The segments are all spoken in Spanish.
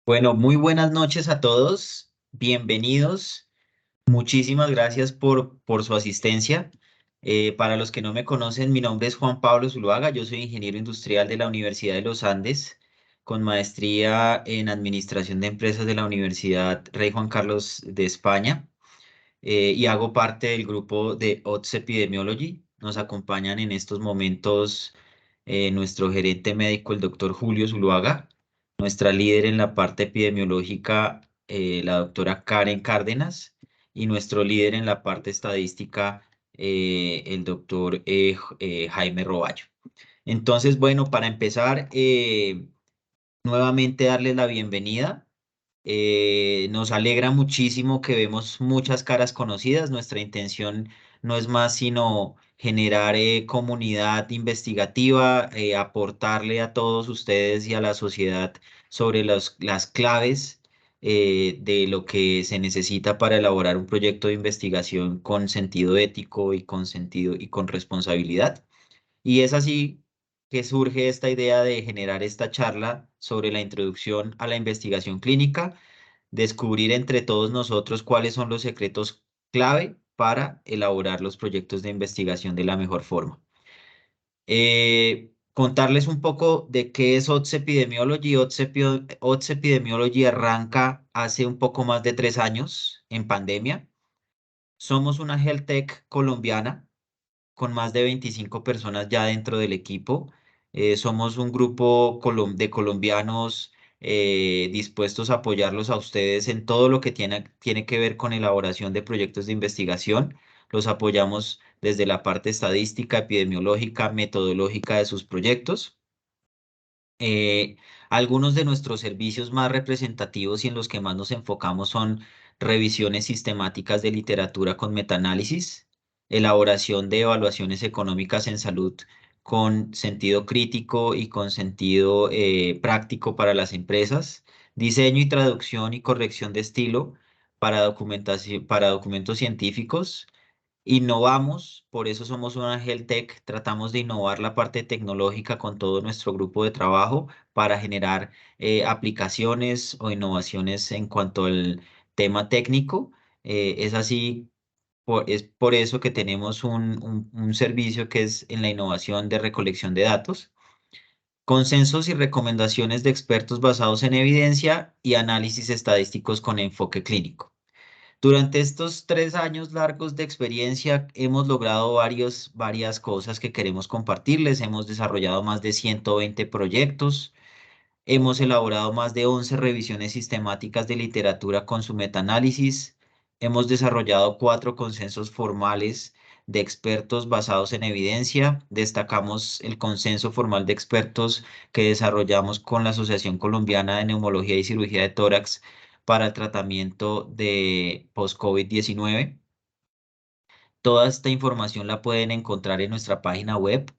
Bueno, muy buenas noches a todos. Bienvenidos. Muchísimas gracias por su asistencia. Para los que no me conocen, mi nombre es Juan Pablo Zuluaga. Yo soy ingeniero industrial de la Universidad de los Andes, con maestría en Administración de Empresas de la Universidad Rey Juan Carlos de España, y hago parte del grupo de OTS Epidemiology. Nos acompañan en estos momentos nuestro gerente médico, el doctor Julio Zuluaga, nuestra líder en la parte epidemiológica, la doctora Karen Cárdenas, y nuestro líder en la parte estadística, el doctor Jaime Roballo. Entonces, bueno, para empezar, nuevamente darles la bienvenida. Nos alegra muchísimo que vemos muchas caras conocidas. Nuestra intención no es más sino generar comunidad investigativa, aportarle a todos ustedes y a la sociedad sobre las claves de lo que se necesita para elaborar un proyecto de investigación con sentido ético y con sentido y con responsabilidad. Y es así que surge esta idea de generar esta charla sobre la introducción a la investigación clínica, descubrir entre todos nosotros cuáles son los secretos clave para elaborar los proyectos de investigación de la mejor forma. Contarles un poco de qué es OTS Epidemiology. OTS Epidemiology arranca hace un poco más de 3 años en pandemia. Somos una health tech colombiana con más de 25 personas ya dentro del equipo. Somos un grupo de colombianos dispuestos a apoyarlos a ustedes en todo lo que tiene que ver con elaboración de proyectos de investigación. Los apoyamos desde la parte estadística, epidemiológica, metodológica de sus proyectos. Eh, Algunos de nuestros servicios más representativos y en los que más nos enfocamos son revisiones sistemáticas de literatura con metaanálisis, elaboración de evaluaciones económicas en salud con sentido crítico y con sentido práctico para las empresas, diseño y traducción y corrección de estilo para documentación, para documentos científicos. Innovamos, por eso somos una Health Tech, tratamos de innovar la parte tecnológica con todo nuestro grupo de trabajo para generar aplicaciones o innovaciones en cuanto al tema técnico. Es así, es por eso que tenemos un servicio que es en la innovación de recolección de datos, consensos y recomendaciones de expertos basados en evidencia y análisis estadísticos con enfoque clínico. Durante estos 3 años largos de experiencia hemos logrado varias cosas que queremos compartirles. Hemos desarrollado más de 120 proyectos, hemos elaborado más de 11 revisiones sistemáticas de literatura con su metaanálisis, hemos desarrollado 4 consensos formales de expertos basados en evidencia. Destacamos el consenso formal de expertos que desarrollamos con la Asociación Colombiana de Neumología y Cirugía de Tórax para el tratamiento de post-COVID-19. Toda esta información la pueden encontrar en nuestra página web.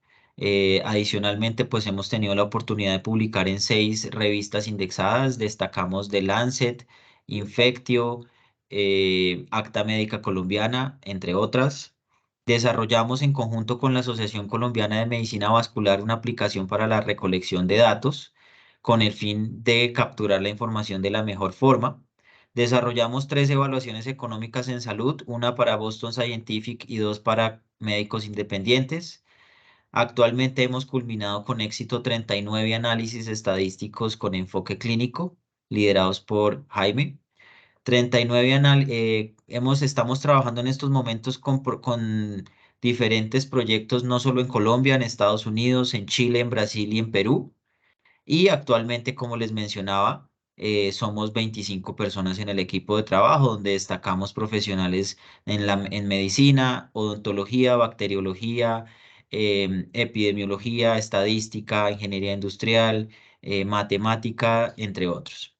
Adicionalmente, pues hemos tenido la oportunidad de publicar en 6 revistas indexadas. Destacamos The Lancet, Infectio, Acta Médica Colombiana, entre otras. Desarrollamos en conjunto con la Asociación Colombiana de Medicina Vascular una aplicación para la recolección de datos con el fin de capturar la información de la mejor forma. Desarrollamos 3 evaluaciones económicas en salud, una para Boston Scientific y 2 para médicos independientes. Actualmente hemos culminado con éxito 39 análisis estadísticos con enfoque clínico, liderados por Jaime. 39 estamos trabajando en estos momentos con diferentes proyectos, no solo en Colombia, en Estados Unidos, en Chile, en Brasil y en Perú. Y actualmente, como les mencionaba, somos 25 personas en el equipo de trabajo, donde destacamos profesionales en medicina, odontología, bacteriología, epidemiología, estadística, ingeniería industrial, matemática, entre otros.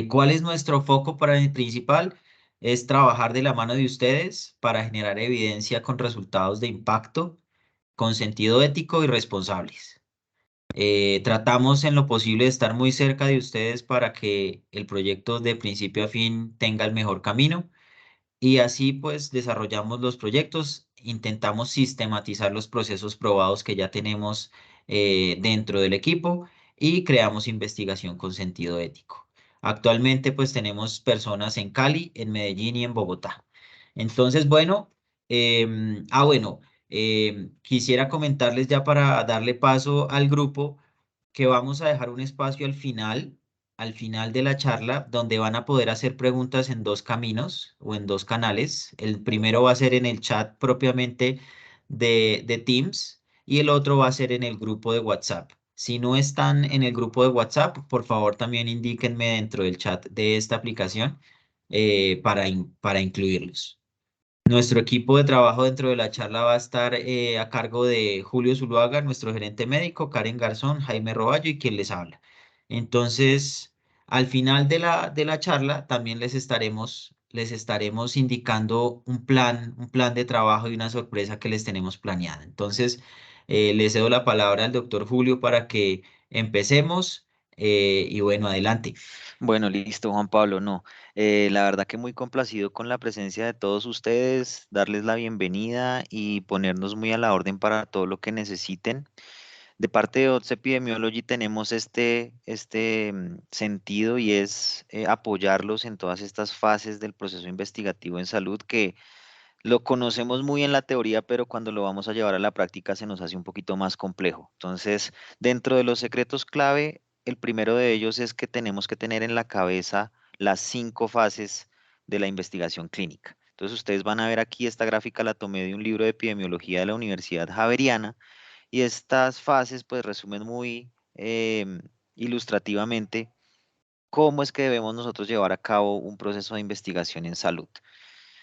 ¿Cuál es nuestro foco principal? Es trabajar de la mano de ustedes para generar evidencia con resultados de impacto, con sentido ético y responsables. Tratamos en lo posible de estar muy cerca de ustedes para que el proyecto de principio a fin tenga el mejor camino y así pues desarrollamos los proyectos, intentamos sistematizar los procesos probados que ya tenemos dentro del equipo y creamos investigación con sentido ético. Actualmente pues tenemos personas en Cali, en Medellín y en Bogotá. Entonces, bueno, bueno, quisiera comentarles ya para darle paso al grupo que vamos a dejar un espacio al final de la charla, donde van a poder hacer preguntas en dos caminos o en dos canales. El primero va a ser en el chat propiamente de Teams y el otro va a ser en el grupo de WhatsApp. Si no están en el grupo de WhatsApp, por favor también indíquenme dentro del chat de esta aplicación para incluirlos. Nuestro equipo de trabajo dentro de la charla va a estar a cargo de Julio Zuluaga, nuestro gerente médico, Karen Garzón, Jaime Roballo y quien les habla. Entonces, al final de la charla también les estaremos indicando un plan de trabajo y una sorpresa que les tenemos planeada. Entonces, le cedo la palabra al doctor Julio para que empecemos y bueno, adelante. Bueno, listo, Juan Pablo, no. La verdad que muy complacido con la presencia de todos ustedes, darles la bienvenida y ponernos muy a la orden para todo lo que necesiten. De parte de Odds Epidemiology tenemos este sentido y es apoyarlos en todas estas fases del proceso investigativo en salud que lo conocemos muy en la teoría, pero cuando lo vamos a llevar a la práctica se nos hace un poquito más complejo. Entonces, dentro de los secretos clave, el primero de ellos es que tenemos que tener en la cabeza las 5 fases de la investigación clínica. Entonces, ustedes van a ver aquí esta gráfica, la tomé de un libro de epidemiología de la Universidad Javeriana, y estas fases pues resumen muy ilustrativamente cómo es que debemos nosotros llevar a cabo un proceso de investigación en salud.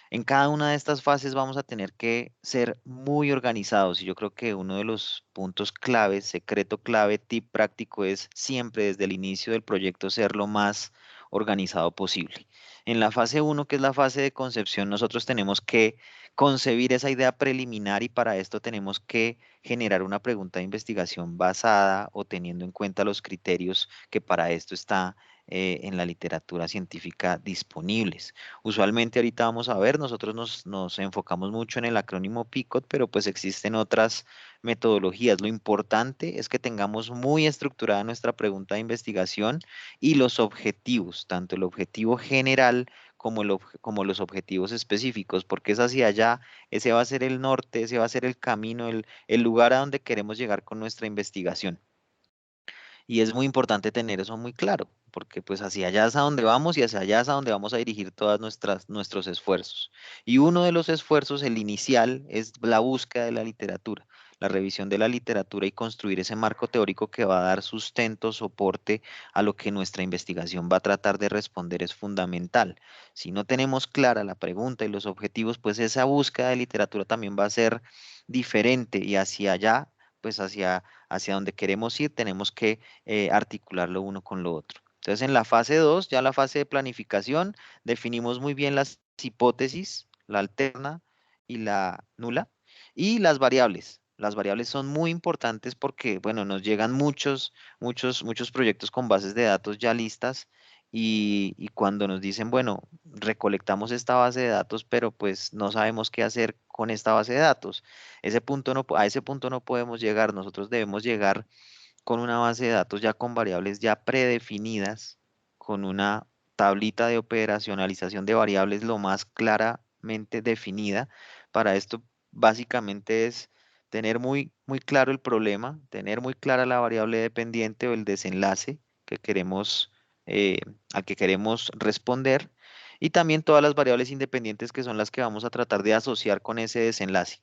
En cada una de estas fases vamos a tener que ser muy organizados y yo creo que uno de los puntos claves, secreto clave, tip práctico es siempre desde el inicio del proyecto ser lo más organizado posible. En la fase uno, que es la fase de concepción, nosotros tenemos que concebir esa idea preliminar y para esto tenemos que generar una pregunta de investigación basada o teniendo en cuenta los criterios que para esto está en la literatura científica disponibles. Usualmente ahorita vamos a ver, nosotros nos enfocamos mucho en el acrónimo PICOT, pero pues existen otras metodologías. Lo importante es que tengamos muy estructurada nuestra pregunta de investigación y los objetivos, tanto el objetivo general como, como los objetivos específicos, porque es hacia allá, ese va a ser el norte, ese va a ser el camino, el lugar a donde queremos llegar con nuestra investigación. Y es muy importante tener eso muy claro, porque pues hacia allá es a donde vamos y hacia allá es a donde vamos a dirigir todas nuestros esfuerzos. Y uno de los esfuerzos, el inicial, es la búsqueda de la literatura, la revisión de la literatura y construir ese marco teórico que va a dar sustento, soporte a lo que nuestra investigación va a tratar de responder es fundamental. Si no tenemos clara la pregunta y los objetivos, pues esa búsqueda de literatura también va a ser diferente y hacia allá, pues hacia donde queremos ir, tenemos que articular lo uno con lo otro. Entonces, en la fase 2, ya la fase de planificación, definimos muy bien las hipótesis, la alterna y la nula, y las variables. Las variables son muy importantes porque, bueno, nos llegan muchos proyectos con bases de datos ya listas y cuando nos dicen, bueno, recolectamos esta base de datos, pero pues no sabemos qué hacer con esta base de datos. A ese punto no podemos llegar. Nosotros debemos llegar con una base de datos ya con variables ya predefinidas, con una tablita de operacionalización de variables lo más claramente definida. Para esto, básicamente es tener muy claro el problema, tener muy clara la variable dependiente o el desenlace que queremos, eh, al que queremos responder, y también todas las variables independientes que son las que vamos a tratar de asociar con ese desenlace.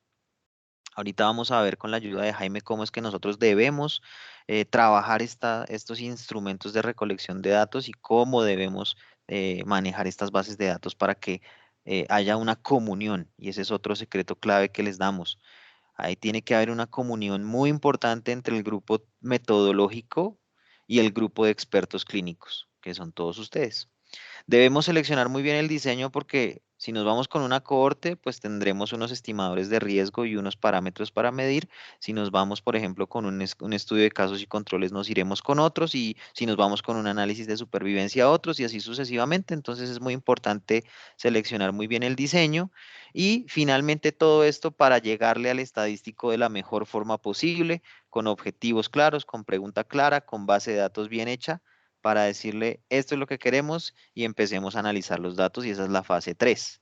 Ahorita vamos a ver con la ayuda de Jaime cómo es que nosotros debemos trabajar estos instrumentos de recolección de datos y cómo debemos manejar estas bases de datos para que haya una comunión. Y ese es otro secreto clave que les damos. Ahí tiene que haber una comunión muy importante entre el grupo metodológico y el grupo de expertos clínicos, que son todos ustedes. Debemos seleccionar muy bien el diseño porque si nos vamos con una cohorte, pues tendremos unos estimadores de riesgo y unos parámetros para medir. Si nos vamos, por ejemplo, con un estudio de casos y controles, nos iremos con otros y si nos vamos con un análisis de supervivencia, otros y así sucesivamente. Entonces es muy importante seleccionar muy bien el diseño y finalmente todo esto para llegarle al estadístico de la mejor forma posible. con objetivos claros, con pregunta clara, con base de datos bien hecha, para decirle esto es lo que queremos y empecemos a analizar los datos y esa es la fase 3.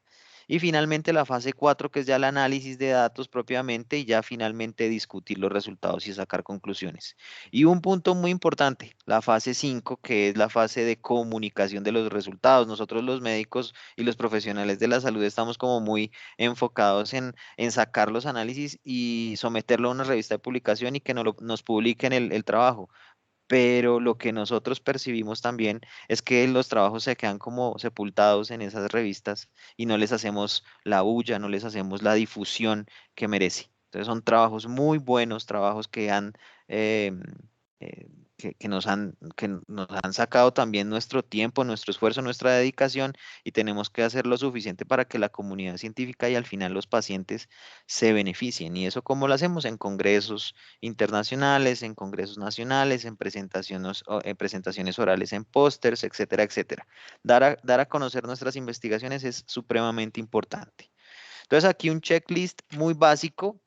Y finalmente la fase 4, que es ya el análisis de datos propiamente y ya finalmente discutir los resultados y sacar conclusiones. Y un punto muy importante, la fase 5, que es la fase de comunicación de los resultados. Nosotros los médicos y los profesionales de la salud estamos como muy enfocados en sacar los análisis y someterlo a una revista de publicación y que nos publiquen el trabajo, pero lo que nosotros percibimos también es que los trabajos se quedan como sepultados en esas revistas y no les hacemos la bulla, no les hacemos la difusión que merece. Entonces son trabajos muy buenos, trabajos que eh, eh, que nos han sacado también nuestro tiempo, nuestro esfuerzo, nuestra dedicación, y tenemos que hacer lo suficiente para que la comunidad científica y al final los pacientes se beneficien. ¿Y eso cómo lo hacemos? En congresos internacionales, en congresos nacionales, en presentaciones orales, en pósters, etcétera, etcétera. Dar a conocer nuestras investigaciones es supremamente importante. Entonces aquí un checklist muy básico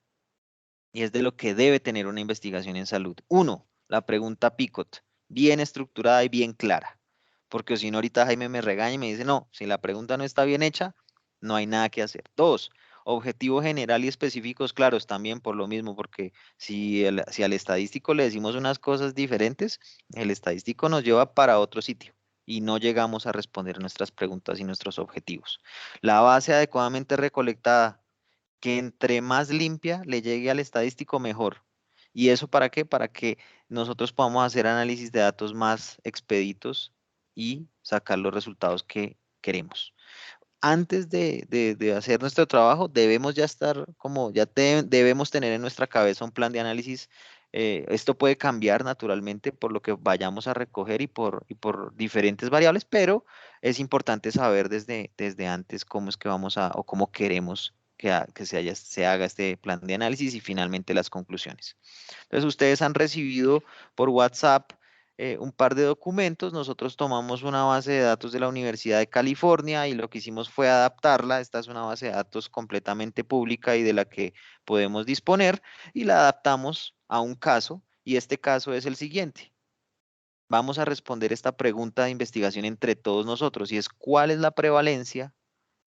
y es de lo que debe tener una investigación en salud. Uno, la pregunta PICOT, bien estructurada y bien clara, porque si no ahorita Jaime me regaña y me dice, no, si la pregunta no está bien hecha, no hay nada que hacer. Dos, objetivo general y específicos claros también por lo mismo, porque si al estadístico le decimos unas cosas diferentes, el estadístico nos lleva para otro sitio y no llegamos a responder nuestras preguntas y nuestros objetivos. La base adecuadamente recolectada, que entre más limpia le llegue al estadístico, mejor. ¿Y eso para qué? Para que nosotros podamos hacer análisis de datos más expeditos y sacar los resultados que queremos. Antes de hacer nuestro trabajo, debemos ya estar como, debemos tener en nuestra cabeza un plan de análisis. Esto puede cambiar naturalmente por lo que vayamos a recoger y por diferentes variables, pero es importante saber desde antes cómo es que vamos a, o cómo queremos que se haga este plan de análisis y finalmente las conclusiones. Entonces, ustedes han recibido por WhatsApp un par de documentos. Nosotros tomamos una base de datos de la Universidad de California y lo que hicimos fue adaptarla. Esta es una base de datos completamente pública y de la que podemos disponer, y la adaptamos a un caso, y este caso es el siguiente. Vamos a responder esta pregunta de investigación entre todos nosotros, y es: ¿cuál es la prevalencia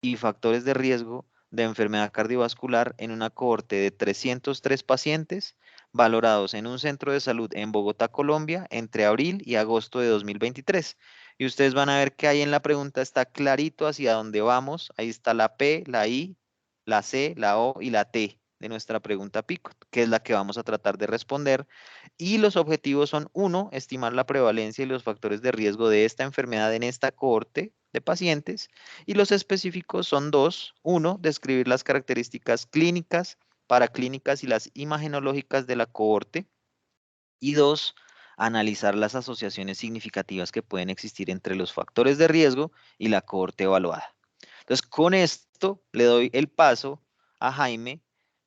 y factores de riesgo de enfermedad cardiovascular en una cohorte de 303 pacientes valorados en un centro de salud en Bogotá, Colombia, entre abril y agosto de 2023? Y ustedes van a ver que ahí en la pregunta está clarito hacia dónde vamos. Ahí está la P, la I, la C, la O y la T de nuestra pregunta PICO, que es la que vamos a tratar de responder. Y los objetivos son: uno, estimar la prevalencia y los factores de riesgo de esta enfermedad en esta cohorte de pacientes. Y los específicos son dos: uno, describir las características clínicas, paraclínicas y las imagenológicas de la cohorte. Y dos, analizar las asociaciones significativas que pueden existir entre los factores de riesgo y la cohorte evaluada. Entonces, con esto le doy el paso a Jaime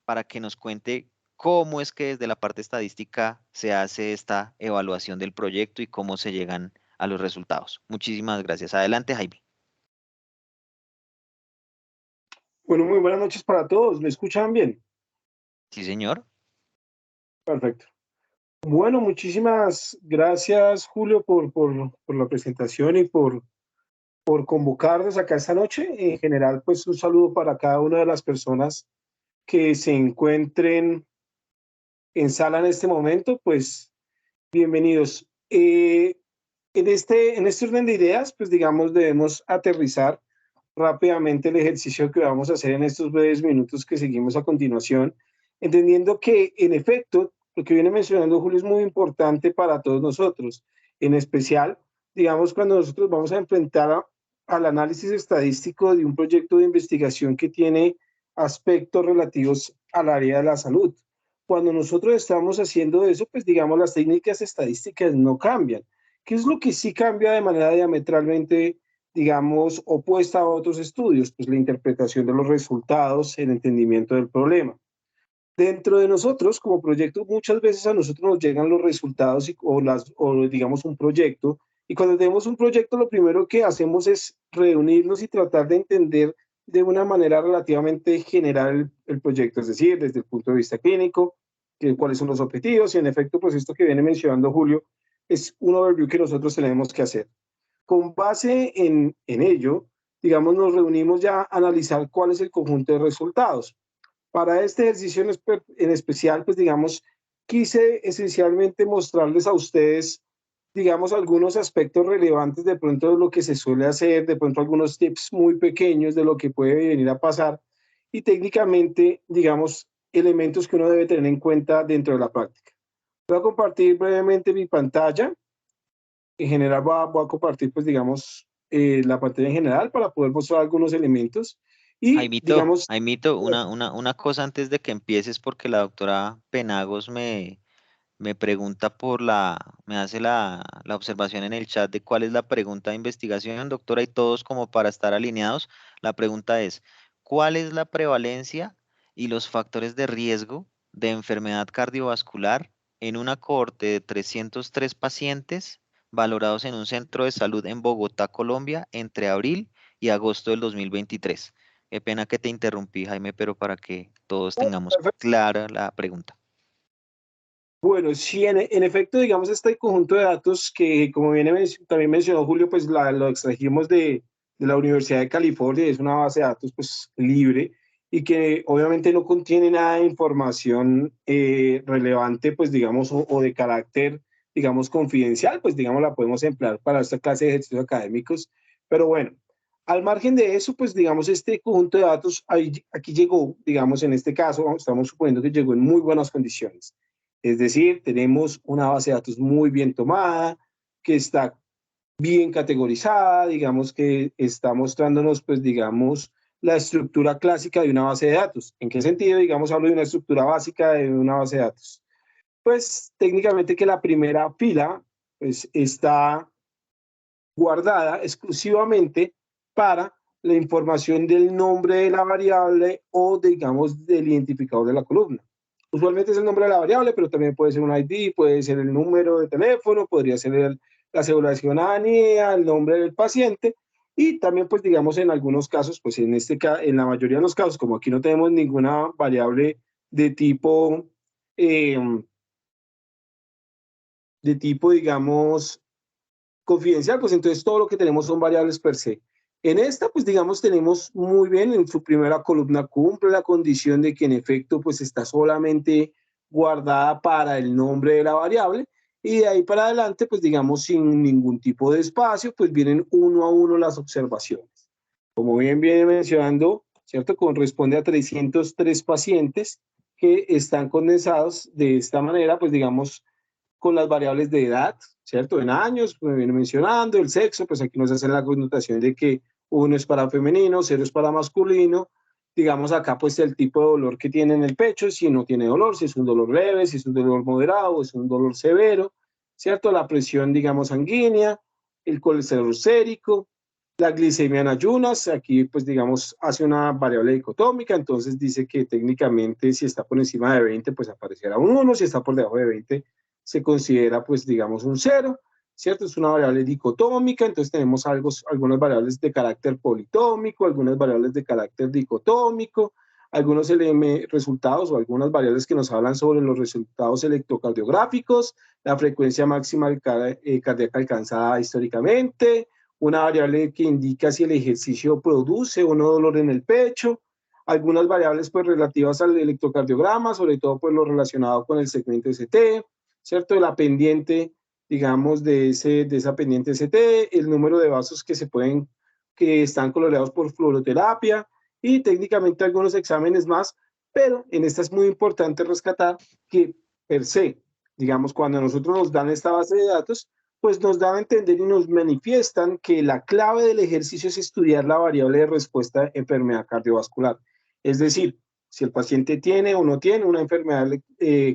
para que nos cuente cómo es que desde la parte estadística se hace esta evaluación del proyecto y cómo se llegan a los resultados. Muchísimas gracias. Adelante, Jaime. Bueno, muy buenas noches para todos. ¿Me escuchan bien? Sí, señor. Perfecto. Bueno, muchísimas gracias, Julio, por la presentación y por convocarnos acá esta noche. En general, pues un saludo para cada una de las personas que se encuentren en sala en este momento, pues bienvenidos. En este orden de ideas, pues digamos, debemos aterrizar rápidamente el ejercicio que vamos a hacer en estos breves minutos que seguimos a continuación, entendiendo que, en efecto, lo que viene mencionando Julio es muy importante para todos nosotros, en especial, digamos, cuando nosotros vamos a enfrentar al análisis estadístico de un proyecto de investigación que tiene aspectos relativos al área de la salud. Cuando nosotros estamos haciendo eso, pues digamos, las técnicas estadísticas no cambian. ¿Qué es lo que sí cambia de manera diametralmente, digamos, opuesta a otros estudios? Pues la interpretación de los resultados, el entendimiento del problema. Dentro de nosotros, como proyecto, muchas veces a nosotros nos llegan los resultados o digamos un proyecto, y cuando tenemos un proyecto, lo primero que hacemos es reunirnos y tratar de entender de una manera relativamente general el proyecto, es decir, desde el punto de vista clínico, cuáles son los objetivos, y en efecto, pues esto que viene mencionando Julio es un overview que nosotros tenemos que hacer. Con base en ello, digamos, nos reunimos ya a analizar cuál es el conjunto de resultados. Para este ejercicio en especial, pues digamos, quise esencialmente mostrarles a ustedes, digamos, algunos aspectos relevantes de pronto de lo que se suele hacer, de pronto algunos tips muy pequeños de lo que puede venir a pasar y técnicamente, digamos, elementos que uno debe tener en cuenta dentro de la práctica. Voy a compartir brevemente mi pantalla. En general voy a compartir, pues digamos, la pantalla en general para poder mostrar algunos elementos. Y digamos... Jaimito, una cosa antes de que empieces, porque la doctora Penagos me pregunta me hace la observación en el chat de cuál es la pregunta de investigación, doctora, y todos como para estar alineados. La pregunta es, ¿cuál es la prevalencia y los factores de riesgo de enfermedad cardiovascular en una cohorte de 303 pacientes valorados en un centro de salud en Bogotá, Colombia, entre abril y agosto del 2023? Qué pena que te interrumpí, Jaime, pero para que todos tengamos clara la pregunta. Bueno, sí, en efecto, digamos, este conjunto de datos que, como también mencionó Julio, pues lo extrajimos de la Universidad de California, es una base de datos pues libre y que obviamente no contiene nada de información relevante, pues digamos, o de carácter, digamos, confidencial, pues digamos, la podemos emplear para esta clase de ejercicios académicos, pero bueno, al margen de eso, pues digamos, este conjunto de datos aquí llegó, digamos, en este caso, estamos suponiendo que llegó en muy buenas condiciones. Es decir, tenemos una base de datos muy bien tomada, que está bien categorizada, digamos que está mostrándonos, pues digamos, la estructura clásica de una base de datos. ¿En qué sentido? Digamos, hablo de una estructura básica de una base de datos. Pues técnicamente que la primera fila pues, está guardada exclusivamente para la información del nombre de la variable o, digamos, del identificador de la columna. Usualmente es el nombre de la variable, pero también puede ser un ID, puede ser el número de teléfono, podría ser la aseguración ANIA, el nombre del paciente, y también, pues, digamos, en algunos casos, pues, en la mayoría de los casos, como aquí no tenemos ninguna variable de tipo, digamos, confidencial, pues entonces todo lo que tenemos son variables per se. En esta, pues digamos, tenemos muy bien, en su primera columna cumple la condición de que en efecto, pues está solamente guardada para el nombre de la variable, y de ahí para adelante, pues digamos, sin ningún tipo de espacio, pues vienen uno a uno las observaciones. Como bien viene mencionando, ¿cierto? Corresponde a 303 pacientes que están condensados de esta manera, pues digamos, con las variables de edad, ¿cierto? En años, pues me viene mencionando, el sexo, pues aquí nos hacen la connotación de que 1 es para femenino, 0 es para masculino, digamos acá pues el tipo de dolor que tiene en el pecho, si no tiene dolor, si es un dolor leve, si es un dolor moderado, si es un dolor severo, ¿cierto? La presión, digamos, sanguínea, el colesterol sérico, la glicemia en ayunas, aquí pues digamos hace una variable dicotómica, entonces dice que técnicamente si está por encima de 20 pues aparecerá un 1, si está por debajo de 20 se considera, pues, digamos, un 0, ¿cierto? Es una variable dicotómica, entonces tenemos algunas variables de carácter politómico, algunas variables de carácter dicotómico, algunos resultados o algunas variables que nos hablan sobre los resultados electrocardiográficos, la frecuencia máxima cardíaca alcanzada históricamente, una variable que indica si el ejercicio produce o no dolor en el pecho, algunas variables pues relativas al electrocardiograma, sobre todo pues lo relacionado con el segmento ST, ¿cierto? De la pendiente, digamos, de esa pendiente ST, el número de vasos que están coloreados por fluoroterapia y técnicamente algunos exámenes más, pero en esta es muy importante rescatar que per se, digamos, cuando nosotros nos dan esta base de datos, pues nos dan a entender y nos manifiestan que la clave del ejercicio es estudiar la variable de respuesta a enfermedad cardiovascular. Es decir, si el paciente tiene o no tiene una enfermedad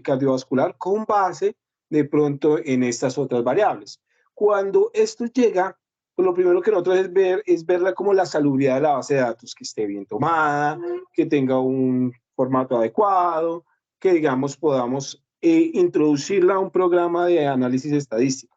cardiovascular con base de pronto en estas otras variables. Cuando esto llega, pues lo primero que nosotros es verla como la salubridad de la base de datos, que esté bien tomada, que tenga un formato adecuado, que digamos podamos introducirla a un programa de análisis estadístico.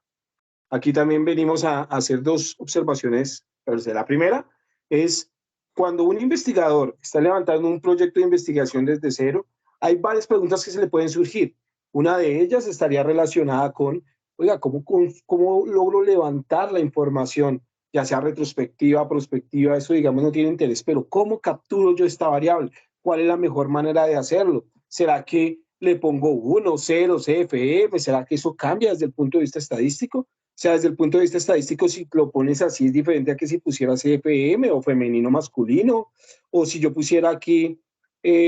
Aquí también venimos a hacer dos observaciones. La primera es cuando un investigador está levantando un proyecto de investigación desde cero, hay varias preguntas que se le pueden surgir. Una de ellas estaría relacionada con, oiga, ¿cómo logro levantar la información? Ya sea retrospectiva, prospectiva, eso digamos no tiene interés, pero ¿cómo capturo yo esta variable? ¿Cuál es la mejor manera de hacerlo? ¿Será que le pongo 1, 0, CFM? ¿Será que eso cambia desde el punto de vista estadístico? O sea, desde el punto de vista estadístico, si lo pones así es diferente a que si pusiera CFM o femenino masculino, o si yo pusiera aquí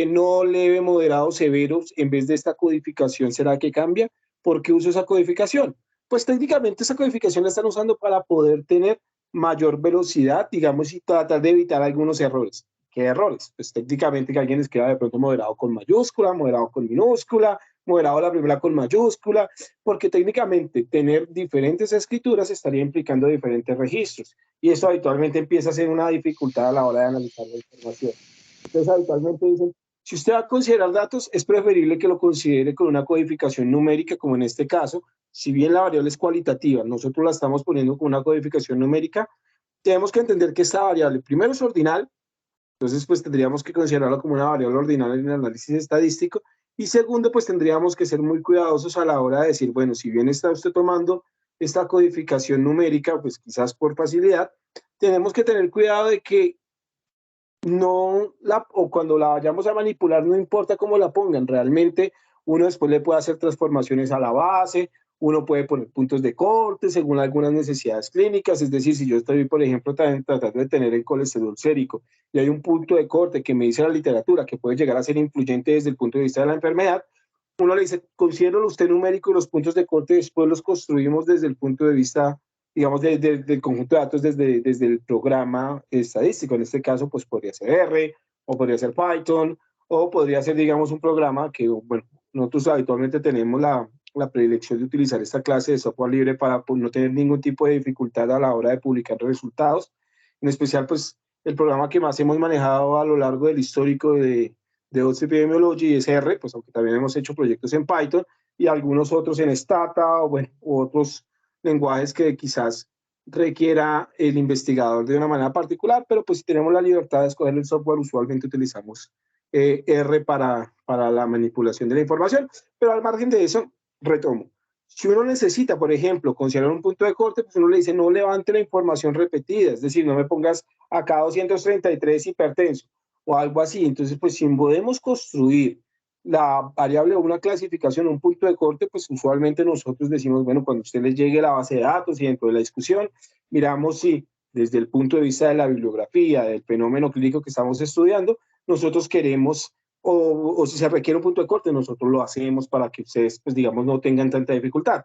no leve, moderado, severos, en vez de esta codificación, ¿será que cambia? ¿Por qué uso esa codificación? Pues técnicamente esa codificación la están usando para poder tener mayor velocidad, digamos, y tratar de evitar algunos errores. ¿Qué errores? Pues técnicamente que alguien escriba de pronto moderado con mayúscula, moderado con minúscula, moderado la primera con mayúscula, porque técnicamente tener diferentes escrituras estaría implicando diferentes registros, y eso habitualmente empieza a ser una dificultad a la hora de analizar la información. Entonces, habitualmente dicen, si usted va a considerar datos, es preferible que lo considere con una codificación numérica, como en este caso. Si bien la variable es cualitativa, nosotros la estamos poniendo con una codificación numérica, tenemos que entender que esta variable, primero, es ordinal, entonces pues tendríamos que considerarla como una variable ordinal en el análisis estadístico, y segundo, pues tendríamos que ser muy cuidadosos a la hora de decir, bueno, si bien está usted tomando esta codificación numérica, pues quizás por facilidad, tenemos que tener cuidado de que no o cuando la vayamos a manipular, no importa cómo la pongan, realmente uno después le puede hacer transformaciones a la base, uno puede poner puntos de corte según algunas necesidades clínicas, es decir, si yo estoy, por ejemplo, tratando de tener el colesterol sérico y hay un punto de corte que me dice la literatura que puede llegar a ser influyente desde el punto de vista de la enfermedad, uno le dice, considéralo usted numérico y los puntos de corte después los construimos desde el punto de vista, digamos, del conjunto de datos desde el programa estadístico. En este caso, pues podría ser R, o podría ser Python, o podría ser, digamos, un programa que, bueno, nosotros habitualmente tenemos la predilección de utilizar esta clase de software libre para pues, no tener ningún tipo de dificultad a la hora de publicar resultados. En especial, pues, el programa que más hemos manejado a lo largo del histórico de OTS Epidemiology es R, pues aunque también hemos hecho proyectos en Python y algunos otros en Stata o bueno, otros lenguajes que quizás requiera el investigador de una manera particular, pero pues si tenemos la libertad de escoger el software, usualmente utilizamos R para la manipulación de la información, pero al margen de eso, retomo. Si uno necesita, por ejemplo, considerar un punto de corte, pues uno le dice no levante la información repetida, es decir, no me pongas acá 233 hipertenso o algo así. Entonces, pues si podemos construir la variable o una clasificación, un punto de corte, pues usualmente nosotros decimos, bueno, cuando a usted les llegue la base de datos y dentro de la discusión, miramos si desde el punto de vista de la bibliografía, del fenómeno clínico que estamos estudiando, nosotros queremos o si se requiere un punto de corte, nosotros lo hacemos para que ustedes, pues digamos, no tengan tanta dificultad.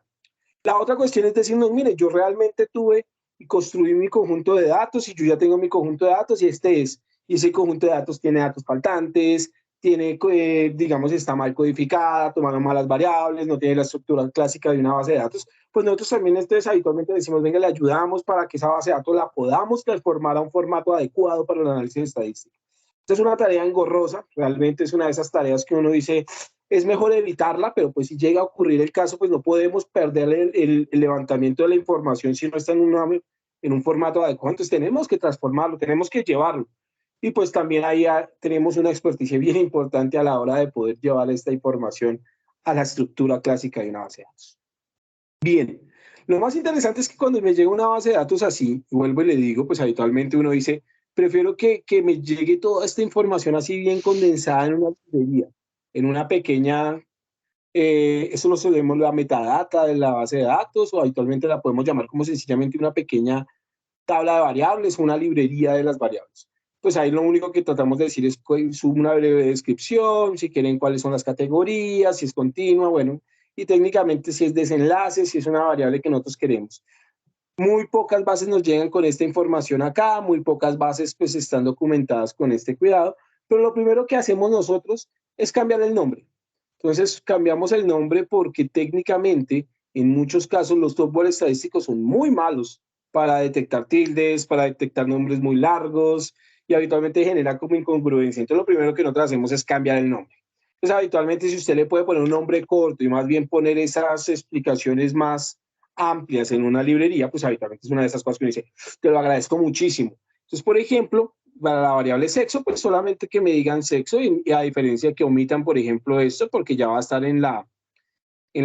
La otra cuestión es decirnos, mire, yo realmente tuve y construí mi conjunto de datos y yo ya tengo mi conjunto de datos y y ese conjunto de datos tiene datos faltantes, tiene, digamos, está mal codificada, tomaron malas variables, no tiene la estructura clásica de una base de datos, pues nosotros también entonces habitualmente decimos, venga, le ayudamos para que esa base de datos la podamos transformar a un formato adecuado para el análisis estadístico. Esta es una tarea engorrosa, realmente es una de esas tareas que uno dice, es mejor evitarla, pero pues si llega a ocurrir el caso, pues no podemos perder el levantamiento de la información si no está en un formato adecuado, entonces tenemos que transformarlo, tenemos que llevarlo. Y pues también ahí tenemos una experticia bien importante a la hora de poder llevar esta información a la estructura clásica de una base de datos. Bien, lo más interesante es que cuando me llega una base de datos así, vuelvo y le digo, pues habitualmente uno dice, prefiero que me llegue toda esta información así bien condensada en una librería, en una pequeña, eso lo solemos la metadata de la base de datos, o habitualmente la podemos llamar como sencillamente una pequeña tabla de variables, una librería de las variables. Pues ahí lo único que tratamos de decir es una breve descripción, si quieren cuáles son las categorías, si es continua, bueno, y técnicamente si es desenlace, si es una variable que nosotros queremos. Muy pocas bases nos llegan con esta información acá, muy pocas bases pues están documentadas con este cuidado, pero lo primero que hacemos nosotros es cambiar el nombre. Entonces cambiamos el nombre porque técnicamente en muchos casos los software estadísticos son muy malos para detectar tildes, para detectar nombres muy largos y habitualmente genera como incongruencia. Entonces lo primero que nosotros hacemos es cambiar el nombre. Entonces habitualmente si usted le puede poner un nombre corto y más bien poner esas explicaciones más amplias en una librería, pues habitualmente es una de esas cosas que uno dice, te lo agradezco muchísimo. Entonces, por ejemplo, para la variable sexo, pues solamente que me digan sexo y a diferencia que omitan, por ejemplo, esto, porque ya va a estar en la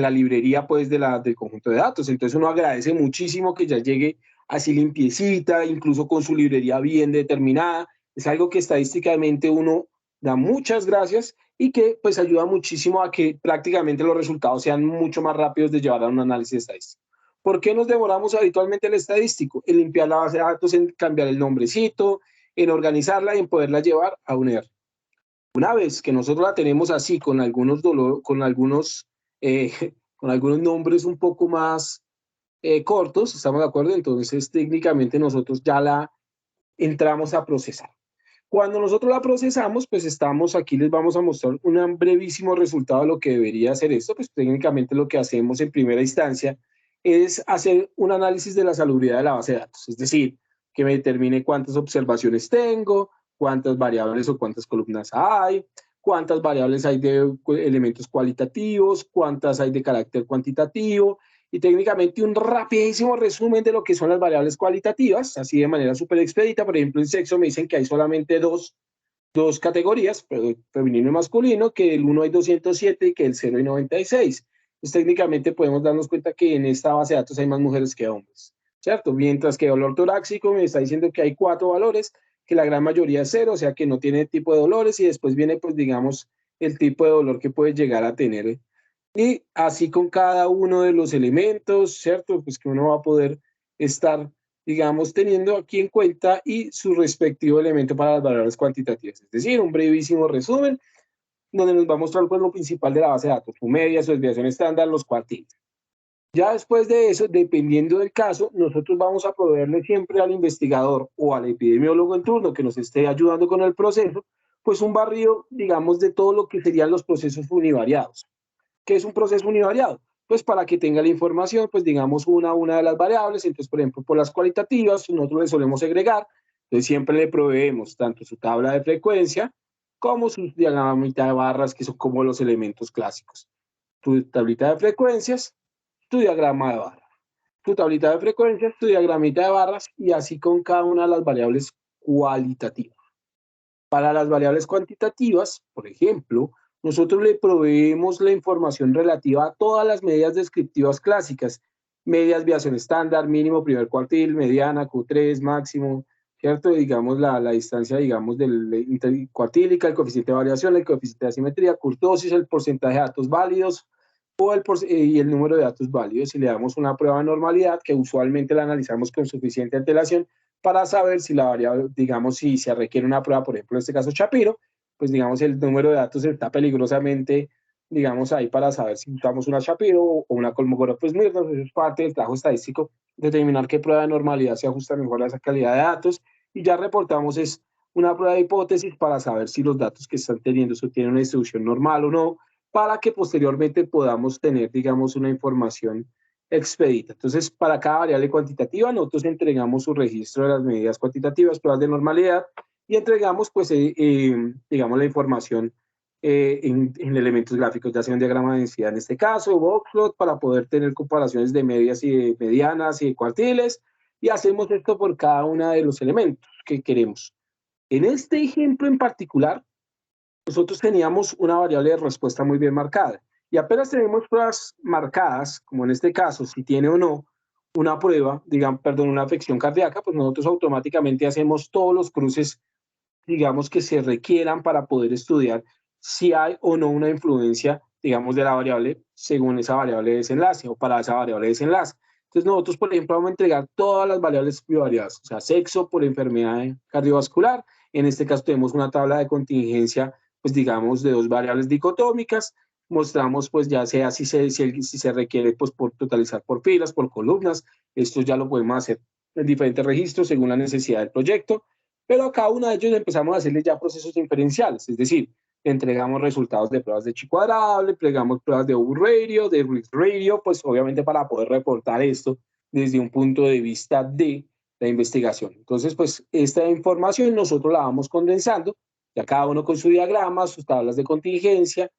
librería pues del conjunto de datos. Entonces uno agradece muchísimo que ya llegue así limpiecita, incluso con su librería bien determinada. Es algo que estadísticamente uno da muchas gracias y que pues ayuda muchísimo a que prácticamente los resultados sean mucho más rápidos de llevar a un análisis estadístico. ¿Por qué nos demoramos habitualmente el estadístico? En limpiar la base de datos, en cambiar el nombrecito, en organizarla y en poderla llevar a un ERP. Una vez que nosotros la tenemos así, con algunos con algunos nombres un poco más cortos, ¿estamos de acuerdo? Entonces, técnicamente nosotros ya la entramos a procesar. Cuando nosotros la procesamos, pues aquí les vamos a mostrar un brevísimo resultado de lo que debería hacer esto, pues técnicamente lo que hacemos en primera instancia es hacer un análisis de la salubridad de la base de datos, es decir, que me determine cuántas observaciones tengo, cuántas variables o cuántas columnas hay, cuántas variables hay de elementos cualitativos, cuántas hay de carácter cuantitativo, y técnicamente un rapidísimo resumen de lo que son las variables cualitativas, así de manera súper expedita. Por ejemplo, en sexo me dicen que hay solamente dos categorías, femenino y masculino, que el 1 hay 207 y que el 0 hay 96. Pues técnicamente podemos darnos cuenta que en esta base de datos hay más mujeres que hombres, ¿cierto? Mientras que dolor torácico me está diciendo que hay 4 valores, que la gran mayoría es 0, o sea que no tiene tipo de dolores, y después viene, pues digamos, el tipo de dolor que puede llegar a tener. Y así con cada uno de los elementos, ¿cierto? Pues que uno va a poder estar, digamos, teniendo aquí en cuenta y su respectivo elemento para las variables cuantitativas. Es decir, un brevísimo resumen donde nos va a mostrar pues, lo principal de la base de datos, su media, su desviación estándar, los cuartiles. Ya después de eso, dependiendo del caso, nosotros vamos a proveerle siempre al investigador o al epidemiólogo en turno que nos esté ayudando con el proceso, pues un barrido, digamos, de todo lo que serían los procesos univariados. ¿Qué es un proceso univariado? Pues para que tenga la información, pues digamos una de las variables. Entonces, por ejemplo, por las cualitativas, nosotros le solemos segregar, entonces siempre le proveemos tanto su tabla de frecuencia como su diagramita de barras, que son como los elementos clásicos. Tu tablita de frecuencias, tu diagrama de barras. Tu tablita de frecuencias, tu diagramita de barras, y así con cada una de las variables cualitativas. Para las variables cuantitativas, por ejemplo, nosotros le proveemos la información relativa a todas las medidas descriptivas clásicas, medias, desviación estándar, mínimo, primer cuartil, mediana, Q3, máximo, ¿cierto? Digamos la distancia, digamos, del cuartílica, el coeficiente de variación, el coeficiente de asimetría, kurtosis, el porcentaje de datos válidos y el número de datos válidos. Y le damos una prueba de normalidad que usualmente la analizamos con suficiente antelación para saber si la variable, digamos, si se requiere una prueba, por ejemplo, en este caso Shapiro, pues digamos el número de datos está peligrosamente, digamos, ahí para saber si usamos una Shapiro o una Kolmogorov-Smirnov. Eso es parte del trabajo estadístico, determinar qué prueba de normalidad se ajusta mejor a esa calidad de datos, y ya reportamos es una prueba de hipótesis para saber si los datos que están teniendo eso tienen una distribución normal o no, para que posteriormente podamos tener, digamos, una información expedita. Entonces, para cada variable cuantitativa, nosotros entregamos su registro de las medidas cuantitativas, pruebas de normalidad, y entregamos, pues, digamos, la información en elementos gráficos, ya sea un diagrama de densidad en este caso, boxplot, para poder tener comparaciones de medias y de medianas y de cuartiles, y hacemos esto por cada uno de los elementos que queremos. En este ejemplo en particular, nosotros teníamos una variable de respuesta muy bien marcada. Y apenas tenemos pruebas marcadas, como en este caso, si tiene o no una prueba, una afección cardíaca, pues nosotros automáticamente hacemos todos los cruces, digamos, que se requieran para poder estudiar si hay o no una influencia, digamos, de la variable según esa variable de desenlace o para esa variable de desenlace. Entonces nosotros, por ejemplo, vamos a entregar todas las variables bivariadas, o sea, sexo por enfermedad cardiovascular. En este caso tenemos una tabla de contingencia, pues digamos, de 2 variables dicotómicas. Mostramos, pues ya sea si se requiere, pues por totalizar por filas, por columnas. Esto ya lo podemos hacer en diferentes registros según la necesidad del proyecto, pero a cada uno de ellos empezamos a hacerle ya procesos inferenciales, es decir, entregamos resultados de pruebas de chi cuadrable, entregamos pruebas de U-radio, de RISC-radio, pues obviamente para poder reportar esto desde un punto de vista de la investigación. Entonces, pues esta información nosotros la vamos condensando, ya cada uno con su diagrama, sus tablas de contingencia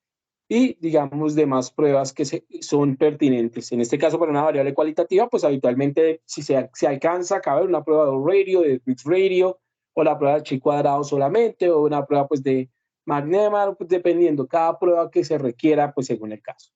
y, digamos, demás pruebas que son pertinentes. En este caso, para una variable cualitativa, pues habitualmente si se alcanza a caber una prueba de U-radio, de RISC-radio, o la prueba de chi cuadrado solamente, o una prueba pues de McNemar, pues, dependiendo cada prueba que se requiera, pues según el caso.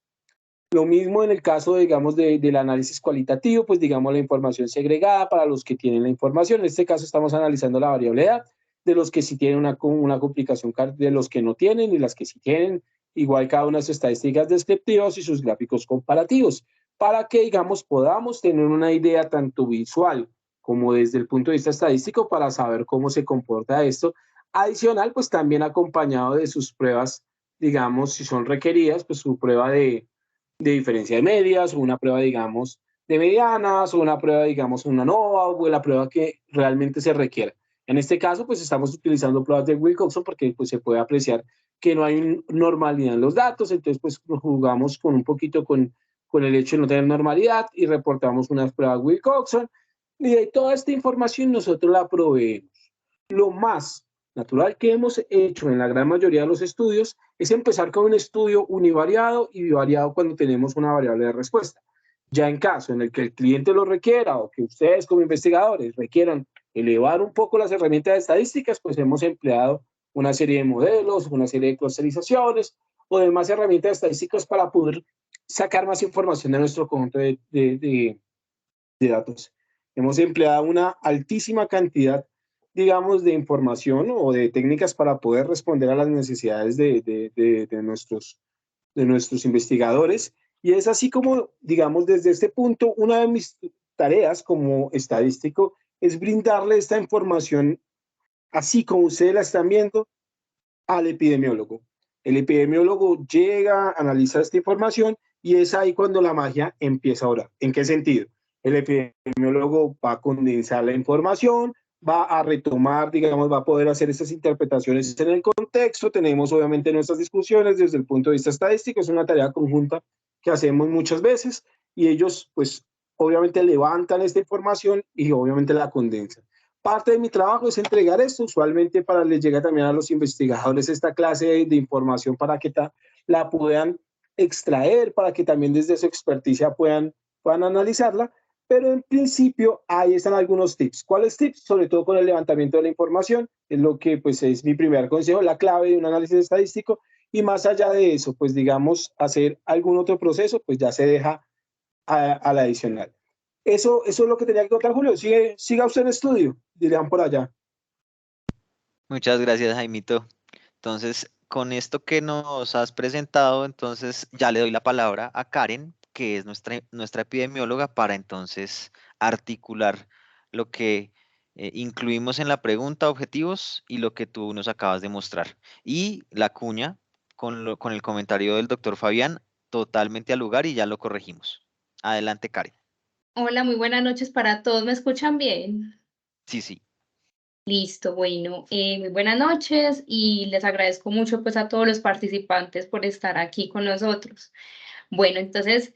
Lo mismo en el caso, digamos, del análisis cualitativo, pues digamos la información segregada para los que tienen la información. En este caso estamos analizando la variable edad, de los que sí tienen una complicación, de los que no tienen y las que sí tienen, igual cada una de sus estadísticas descriptivas y sus gráficos comparativos, para que, digamos, podamos tener una idea tanto visual como desde el punto de vista estadístico para saber cómo se comporta esto. Adicional, pues también acompañado de sus pruebas, digamos, si son requeridas, pues su prueba de diferencia de medias, o una prueba, digamos, de medianas, o una prueba, digamos, una NOVA, o la prueba que realmente se requiera. En este caso, pues estamos utilizando pruebas de Wilcoxon porque pues, se puede apreciar que no hay normalidad en los datos, entonces pues jugamos con un poquito con el hecho de no tener normalidad y reportamos unas pruebas Wilcoxon, y de toda esta información nosotros la proveemos. Lo más natural que hemos hecho en la gran mayoría de los estudios es empezar con un estudio univariado y bivariado cuando tenemos una variable de respuesta. Ya en caso en el que el cliente lo requiera o que ustedes como investigadores requieran elevar un poco las herramientas estadísticas, pues hemos empleado una serie de modelos, una serie de clusterizaciones o demás herramientas estadísticas para poder sacar más información de nuestro conjunto de datos. Hemos empleado una altísima cantidad, digamos, de información o de técnicas para poder responder a las necesidades de nuestros investigadores. Y es así como, digamos, desde este punto, una de mis tareas como estadístico es brindarle esta información, así como ustedes la están viendo, al epidemiólogo. El epidemiólogo llega, analiza esta información y es ahí cuando la magia empieza a orar. ¿En qué sentido? El epidemiólogo va a condensar la información, va a retomar, digamos, va a poder hacer esas interpretaciones en el contexto. Tenemos obviamente nuestras discusiones desde el punto de vista estadístico, es una tarea conjunta que hacemos muchas veces y ellos, pues, obviamente levantan esta información y obviamente la condensan. Parte de mi trabajo es entregar esto, usualmente para les llega también a los investigadores esta clase de información para que la puedan extraer, para que también desde su experticia puedan analizarla, pero en principio ahí están algunos tips. ¿Cuáles tips? Sobre todo con el levantamiento de la información, es lo que pues es mi primer consejo, la clave de un análisis estadístico, y más allá de eso, pues digamos, hacer algún otro proceso, pues ya se deja a la adicional. Eso es lo que tenía que contar, Julio. Siga usted en estudio, dirían por allá. Muchas gracias, Jaimito. Entonces, con esto que nos has presentado, entonces ya le doy la palabra a Karen, que es nuestra epidemióloga, para entonces articular lo que incluimos en la pregunta, objetivos, y lo que tú nos acabas de mostrar. Y la cuña con el comentario del doctor Fabián, totalmente al lugar y ya lo corregimos. Adelante, Karen. Hola, muy buenas noches para todos. ¿Me escuchan bien? Sí, sí. Listo, bueno, muy buenas noches y les agradezco mucho pues a todos los participantes por estar aquí con nosotros. Bueno, entonces,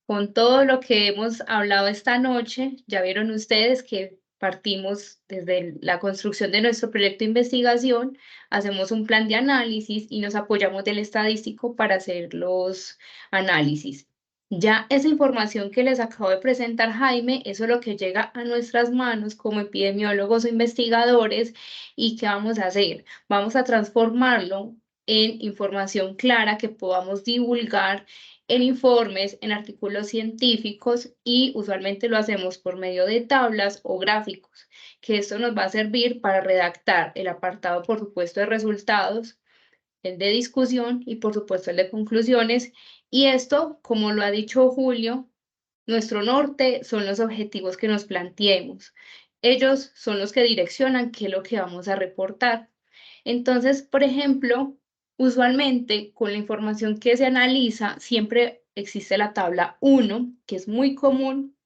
con todo lo que hemos hablado esta noche, ya vieron ustedes que partimos desde la construcción de nuestro proyecto de investigación, hacemos un plan de análisis y nos apoyamos del estadístico para hacer los análisis. Ya esa información que les acabo de presentar, Jaime, eso es lo que llega a nuestras manos como epidemiólogos o investigadores. ¿Y qué vamos a hacer? Vamos a transformarlo en información clara que podamos divulgar en informes, en artículos científicos, y usualmente lo hacemos por medio de tablas o gráficos, que esto nos va a servir para redactar el apartado, por supuesto, de resultados, el de discusión y por supuesto el de conclusiones. Y esto, como lo ha dicho Julio, nuestro norte son los objetivos que nos planteemos. Ellos son los que direccionan qué es lo que vamos a reportar. Entonces, por ejemplo, usualmente con la información que se analiza, siempre existe la tabla 1, que es muy común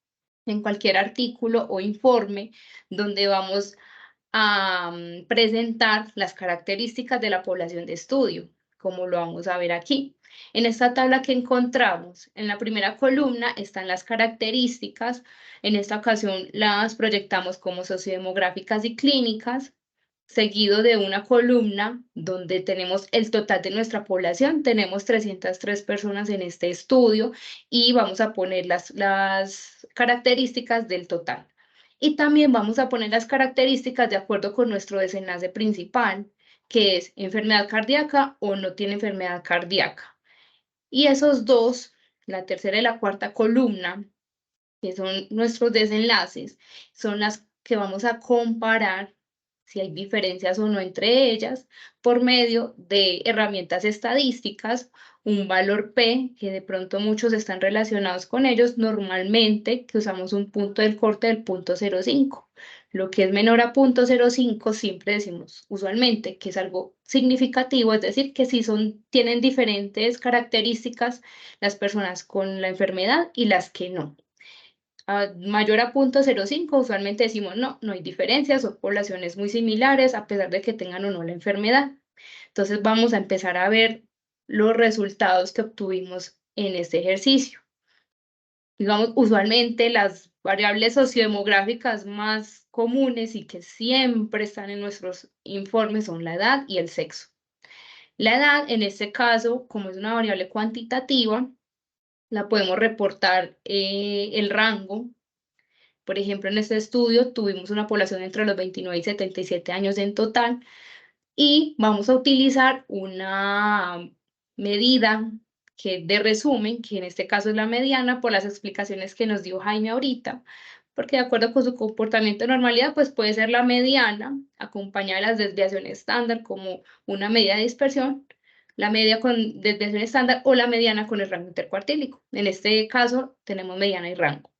en cualquier artículo o informe donde vamos a presentar las características de la población de estudio, como lo vamos a ver aquí. En esta tabla que encontramos, en la primera columna están las características. En esta ocasión las proyectamos como sociodemográficas y clínicas, seguido de una columna donde tenemos el total de nuestra población. Tenemos 303 personas en este estudio y vamos a poner las características del total. Y también vamos a poner las características de acuerdo con nuestro desenlace principal, que es enfermedad cardíaca o no tiene enfermedad cardíaca. Y esos dos, la tercera y la cuarta columna, que son nuestros desenlaces, son las que vamos a comparar si hay diferencias o no entre ellas por medio de herramientas estadísticas, un valor P, que de pronto muchos están relacionados con ellos, normalmente que usamos un punto del corte del 0.05. Lo que es menor a 0.05 siempre decimos usualmente que es algo significativo, es decir, que sí tienen diferentes características las personas con la enfermedad y las que no. Mayor a 0.05, usualmente decimos no hay diferencias, son poblaciones muy similares a pesar de que tengan o no la enfermedad. Entonces vamos a empezar a ver los resultados que obtuvimos en este ejercicio. Digamos, usualmente las variables sociodemográficas más comunes y que siempre están en nuestros informes son la edad y el sexo. La edad, en este caso, como es una variable cuantitativa, la podemos reportar el rango. Por ejemplo, en este estudio tuvimos una población entre los 29 y 77 años en total y vamos a utilizar una medida de resumen, que en este caso es la mediana, por las explicaciones que nos dio Jaime ahorita, porque de acuerdo con su comportamiento de normalidad, pues puede ser la mediana acompañada de las desviaciones estándar como una medida de dispersión, la media con desviación estándar o la mediana con el rango intercuartílico. En este caso tenemos mediana y rango.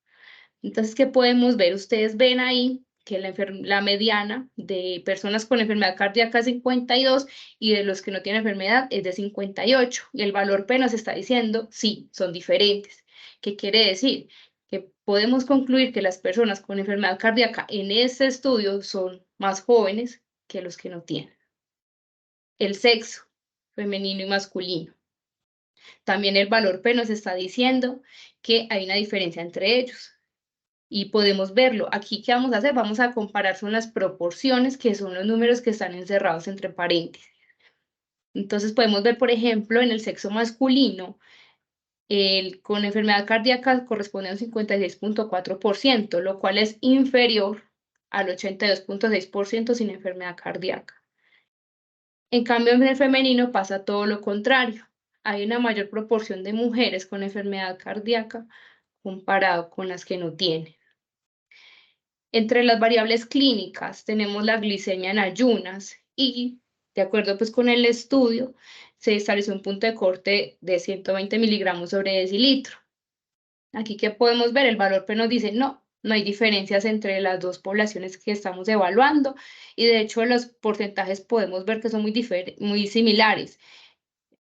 Entonces, ¿qué podemos ver? Ustedes ven ahí que la mediana de personas con enfermedad cardíaca es 52 y de los que no tienen enfermedad es de 58. Y el valor P nos está diciendo, sí, son diferentes. ¿Qué quiere decir? Que podemos concluir que las personas con enfermedad cardíaca en este estudio son más jóvenes que los que no tienen. El sexo, femenino y masculino. También el valor P nos está diciendo que hay una diferencia entre ellos. Y podemos verlo. Aquí, ¿qué vamos a hacer? Vamos a comparar son las proporciones, que son los números que están encerrados entre paréntesis. Entonces podemos ver, por ejemplo, en el sexo masculino, con enfermedad cardíaca corresponde a un 56.4%, lo cual es inferior al 82.6% sin enfermedad cardíaca. En cambio, en el femenino pasa todo lo contrario. Hay una mayor proporción de mujeres con enfermedad cardíaca comparado con las que no tienen. Entre las variables clínicas tenemos la glicemia en ayunas y, de acuerdo pues con el estudio, se estableció un punto de corte de 120 miligramos sobre decilitro. Aquí que podemos ver, el valor P nos dice no hay diferencias entre las dos poblaciones que estamos evaluando y de hecho los porcentajes podemos ver que son muy similares.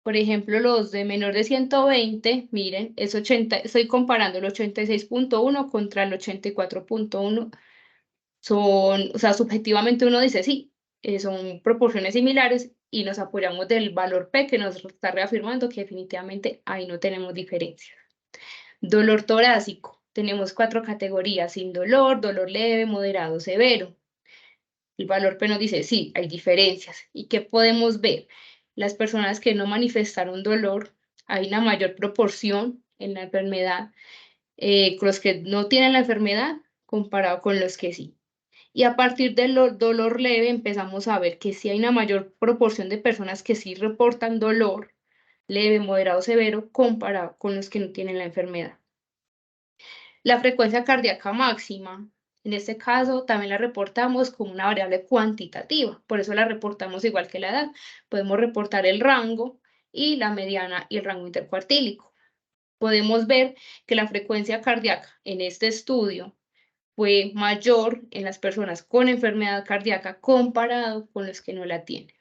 Por ejemplo, los de menor de 120, miren, estoy comparando el 86.1 contra el 84.1. O sea, subjetivamente uno dice, sí, son proporciones similares y nos apoyamos del valor P que nos está reafirmando que definitivamente ahí no tenemos diferencias. Dolor torácico. Tenemos 4 categorías, sin dolor, dolor leve, moderado, severo. El valor P nos dice, sí, hay diferencias. ¿Y qué podemos ver? Las personas que no manifestaron dolor, hay una mayor proporción en la enfermedad, con los que no tienen la enfermedad comparado con los que sí. Y a partir del dolor leve empezamos a ver que sí hay una mayor proporción de personas que sí reportan dolor leve, moderado, severo, comparado con los que no tienen la enfermedad. La frecuencia cardíaca máxima, en este caso también la reportamos como una variable cuantitativa, por eso la reportamos igual que la edad. Podemos reportar el rango y la mediana y el rango intercuartílico. Podemos ver que la frecuencia cardíaca en este estudio fue mayor en las personas con enfermedad cardíaca comparado con los que no la tienen.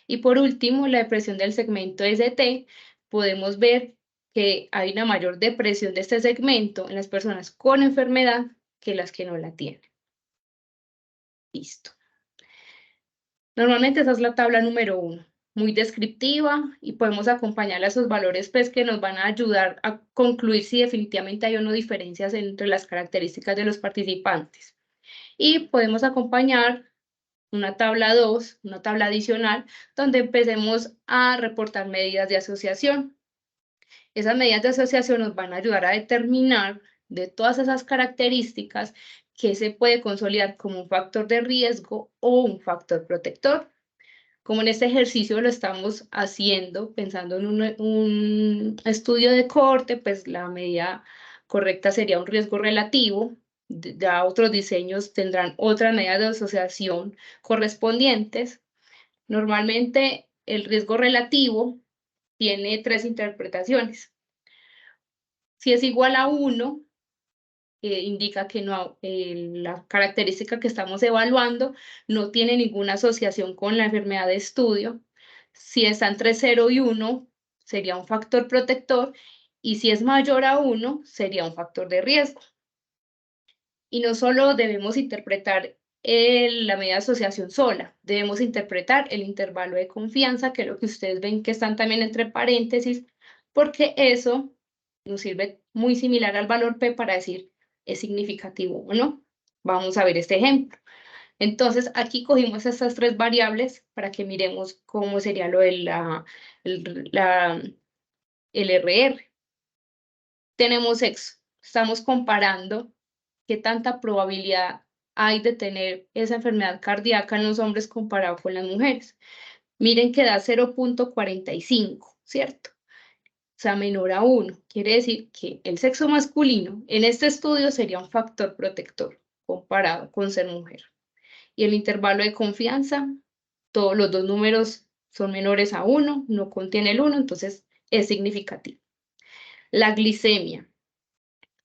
Y por último, la depresión del segmento ST, podemos ver que hay una mayor depresión de este segmento en las personas con enfermedad que las que no la tienen. Listo. Normalmente esa es la tabla número 1, muy descriptiva y podemos acompañarla a esos valores pues, que nos van a ayudar a concluir si definitivamente hay o no diferencias entre las características de los participantes. Y podemos acompañar una tabla 2, una tabla adicional, donde empecemos a reportar medidas de asociación. Esas medidas de asociación nos van a ayudar a determinar de todas esas características qué se puede consolidar como un factor de riesgo o un factor protector. Como en este ejercicio lo estamos haciendo pensando en un estudio de cohorte, pues la medida correcta sería un riesgo relativo. Ya otros diseños tendrán otras medidas de asociación correspondientes. Normalmente el riesgo relativo tiene 3 interpretaciones. Si es igual a 1, indica que no, la característica que estamos evaluando no tiene ninguna asociación con la enfermedad de estudio. Si está entre 0 y 1, sería un factor protector, y si es mayor a 1, sería un factor de riesgo. Y no solo debemos interpretar la medida de asociación sola, debemos interpretar el intervalo de confianza, que es lo que ustedes ven que están también entre paréntesis, porque eso nos sirve muy similar al valor P para decir es significativo o no. Vamos a ver este ejemplo. Entonces, aquí cogimos estas 3 variables para que miremos cómo sería lo de el RR. Tenemos sexo. Estamos comparando qué tanta probabilidad hay de tener esa enfermedad cardíaca en los hombres comparado con las mujeres. Miren que da 0.45, ¿cierto? O sea, menor a 1. Quiere decir que el sexo masculino en este estudio sería un factor protector comparado con ser mujer. Y el intervalo de confianza, todos los 2 números son menores a 1, no contiene el 1, entonces es significativo. La glicemia.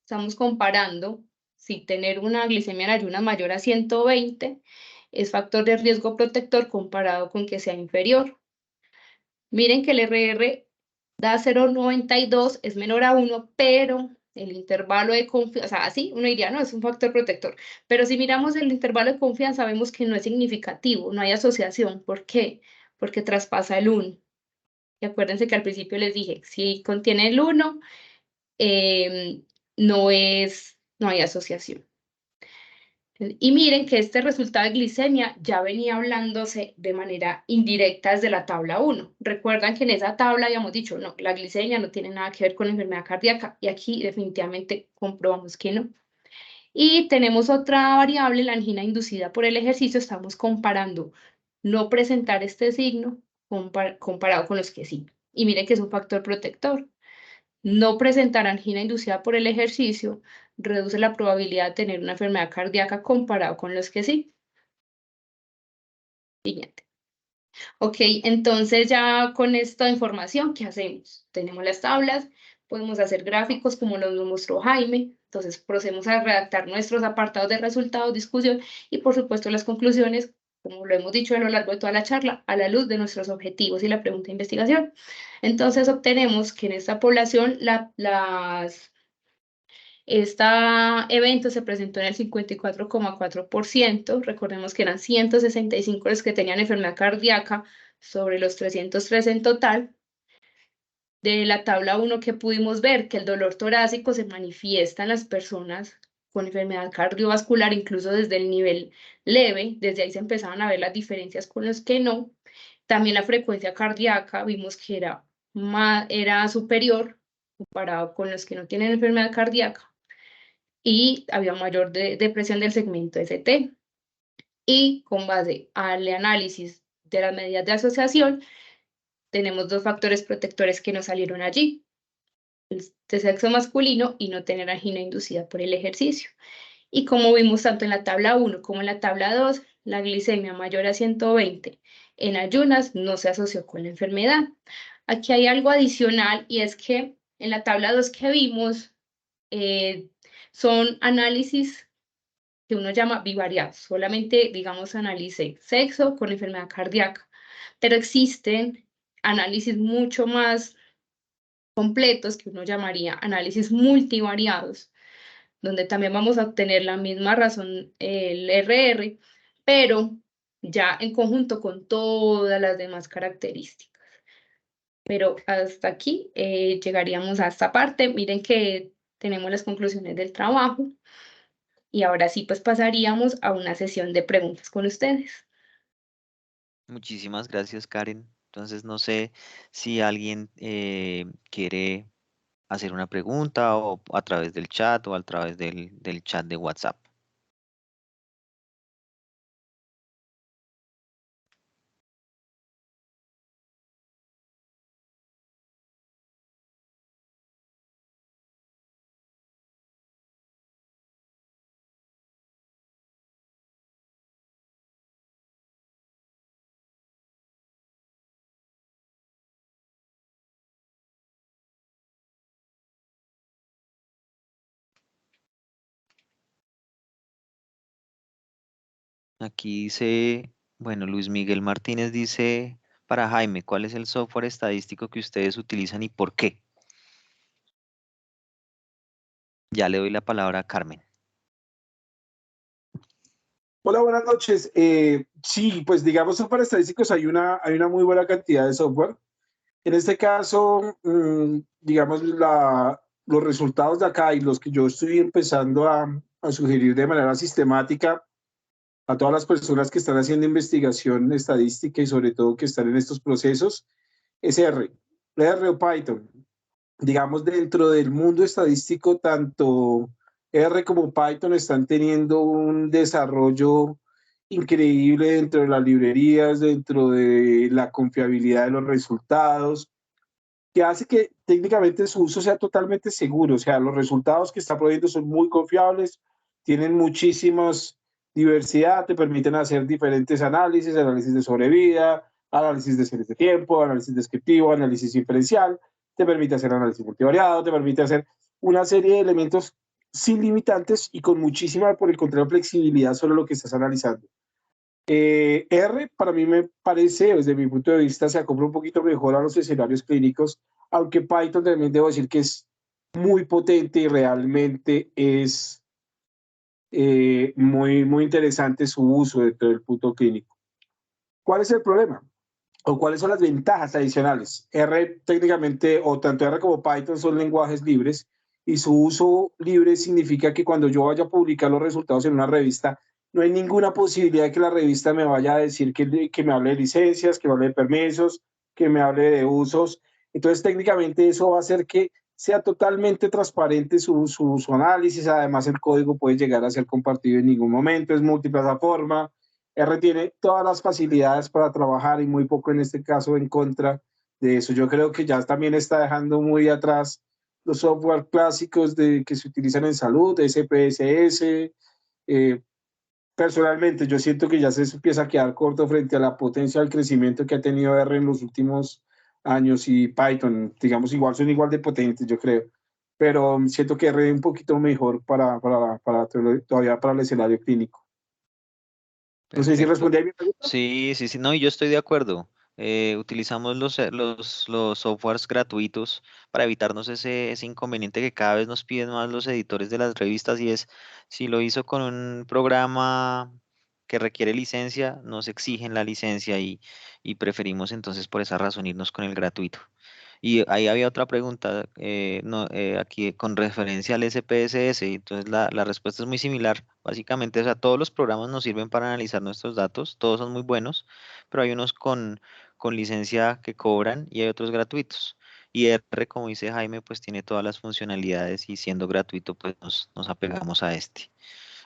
Estamos comparando si tener una glicemia en ayunas mayor a 120 es factor de riesgo protector comparado con que sea inferior. Miren que el RR da 0.92, es menor a 1, pero el intervalo de confianza, o sea, así uno diría, no, es un factor protector. Pero si miramos el intervalo de confianza, vemos que no es significativo, no hay asociación. ¿Por qué? Porque traspasa el 1. Y acuérdense que al principio les dije, si contiene el 1, no hay asociación. Y miren que este resultado de glicemia ya venía hablándose de manera indirecta desde la tabla 1. Recuerdan que en esa tabla habíamos dicho, no, la glicemia no tiene nada que ver con la enfermedad cardíaca, y aquí definitivamente comprobamos que no. Y tenemos otra variable, la angina inducida por el ejercicio. Estamos comparando no presentar este signo comparado con los que sí. Y miren que es un factor protector. No presentar angina inducida por el ejercicio reduce la probabilidad de tener una enfermedad cardíaca comparado con los que sí. Siguiente. Ok, entonces ya con esta información, ¿qué hacemos? Tenemos las tablas, podemos hacer gráficos como nos mostró Jaime. Entonces procedemos a redactar nuestros apartados de resultados, discusión y por supuesto las conclusiones, como lo hemos dicho a lo largo de toda la charla, a la luz de nuestros objetivos y la pregunta de investigación. Entonces obtenemos que en esta población este evento se presentó en el 54,4%. Recordemos que eran 165 los que tenían enfermedad cardíaca sobre los 303 en total. De la tabla 1 que pudimos ver que el dolor torácico se manifiesta en las personas con enfermedad cardiovascular, incluso desde el nivel leve. Desde ahí se empezaban a ver las diferencias con los que no. También la frecuencia cardíaca vimos que era superior comparado con los que no tienen enfermedad cardíaca, y había mayor depresión del segmento ST. Y con base al análisis de las medidas de asociación, tenemos 2 factores protectores que nos salieron allí: el de sexo masculino y no tener angina inducida por el ejercicio. Y como vimos tanto en la tabla 1 como en la tabla 2, la glicemia mayor a 120 en ayunas no se asoció con la enfermedad. Aquí hay algo adicional, y es que en la tabla 2 que vimos, son análisis que uno llama bivariados. Solamente, digamos, analice sexo con enfermedad cardíaca, pero existen análisis mucho más completos que uno llamaría análisis multivariados, donde también vamos a obtener la misma razón, el RR, pero ya en conjunto con todas las demás características. Pero hasta aquí llegaríamos a esta parte. Miren que tenemos las conclusiones del trabajo. Y ahora sí, pues pasaríamos a una sesión de preguntas con ustedes. Muchísimas gracias, Karen. Entonces, no sé si alguien quiere hacer una pregunta o a través del chat o a través del chat de WhatsApp. Aquí dice, bueno, Luis Miguel Martínez dice para Jaime, ¿cuál es el software estadístico que ustedes utilizan y por qué? Ya le doy la palabra a Carmen. Hola, buenas noches. Sí, pues digamos, software estadísticos hay una muy buena cantidad de software. En este caso, digamos, los resultados de acá y los que yo estoy empezando a sugerir de manera sistemática a todas las personas que están haciendo investigación estadística y sobre todo que están en estos procesos, es R o Python. Digamos, dentro del mundo estadístico, tanto R como Python están teniendo un desarrollo increíble dentro de las librerías, dentro de la confiabilidad de los resultados, que hace que técnicamente su uso sea totalmente seguro. O sea, los resultados que está proveyendo son muy confiables, tienen muchísimas diversidad, te permiten hacer diferentes análisis, análisis de sobrevida, análisis de series de tiempo, análisis descriptivo, análisis inferencial, te permite hacer análisis multivariado, te permite hacer una serie de elementos sin limitantes y con muchísima, por el contrario, flexibilidad sobre lo que estás analizando. R para mí me parece, desde mi punto de vista, se acopla un poquito mejor a los escenarios clínicos, aunque Python también debo decir que es muy potente y realmente es muy interesante su uso dentro del punto clínico. ¿Cuál es el problema? ¿O cuáles son las ventajas adicionales? R técnicamente, o tanto R como Python son lenguajes libres y su uso libre significa que cuando yo vaya a publicar los resultados en una revista, no hay ninguna posibilidad de que la revista me vaya a decir que me hable de licencias, que me hable de permisos, que me hable de usos. Entonces, técnicamente eso va a hacer que sea totalmente transparente su análisis. Además, el código puede llegar a ser compartido en ningún momento, es multiplataforma. R tiene todas las facilidades para trabajar y muy poco en este caso en contra de eso. Yo creo que ya también está dejando muy atrás los software clásicos que se utilizan en salud, SPSS. Personalmente, yo siento que ya se empieza a quedar corto frente a la potencia del crecimiento que ha tenido R en los últimos años y Python, digamos, son igual de potentes, yo creo. Pero siento que R es un poquito mejor todavía para el escenario clínico. No sé si Perfecto. respondí a mi pregunta. Sí, sí, sí, no, y yo estoy de acuerdo. Utilizamos los softwares gratuitos para evitarnos ese inconveniente que cada vez nos piden más los editores de las revistas y es, si lo hizo con un programa que requiere licencia, nos exigen la licencia y preferimos entonces por esa razón irnos con el gratuito. Y ahí había otra pregunta, no, aquí con referencia al SPSS, entonces la respuesta es muy similar. Básicamente, o sea, todos los programas nos sirven para analizar nuestros datos, todos son muy buenos, pero hay unos con licencia que cobran y hay otros gratuitos. Y R, como dice Jaime, pues tiene todas las funcionalidades y siendo gratuito, pues nos apegamos a este.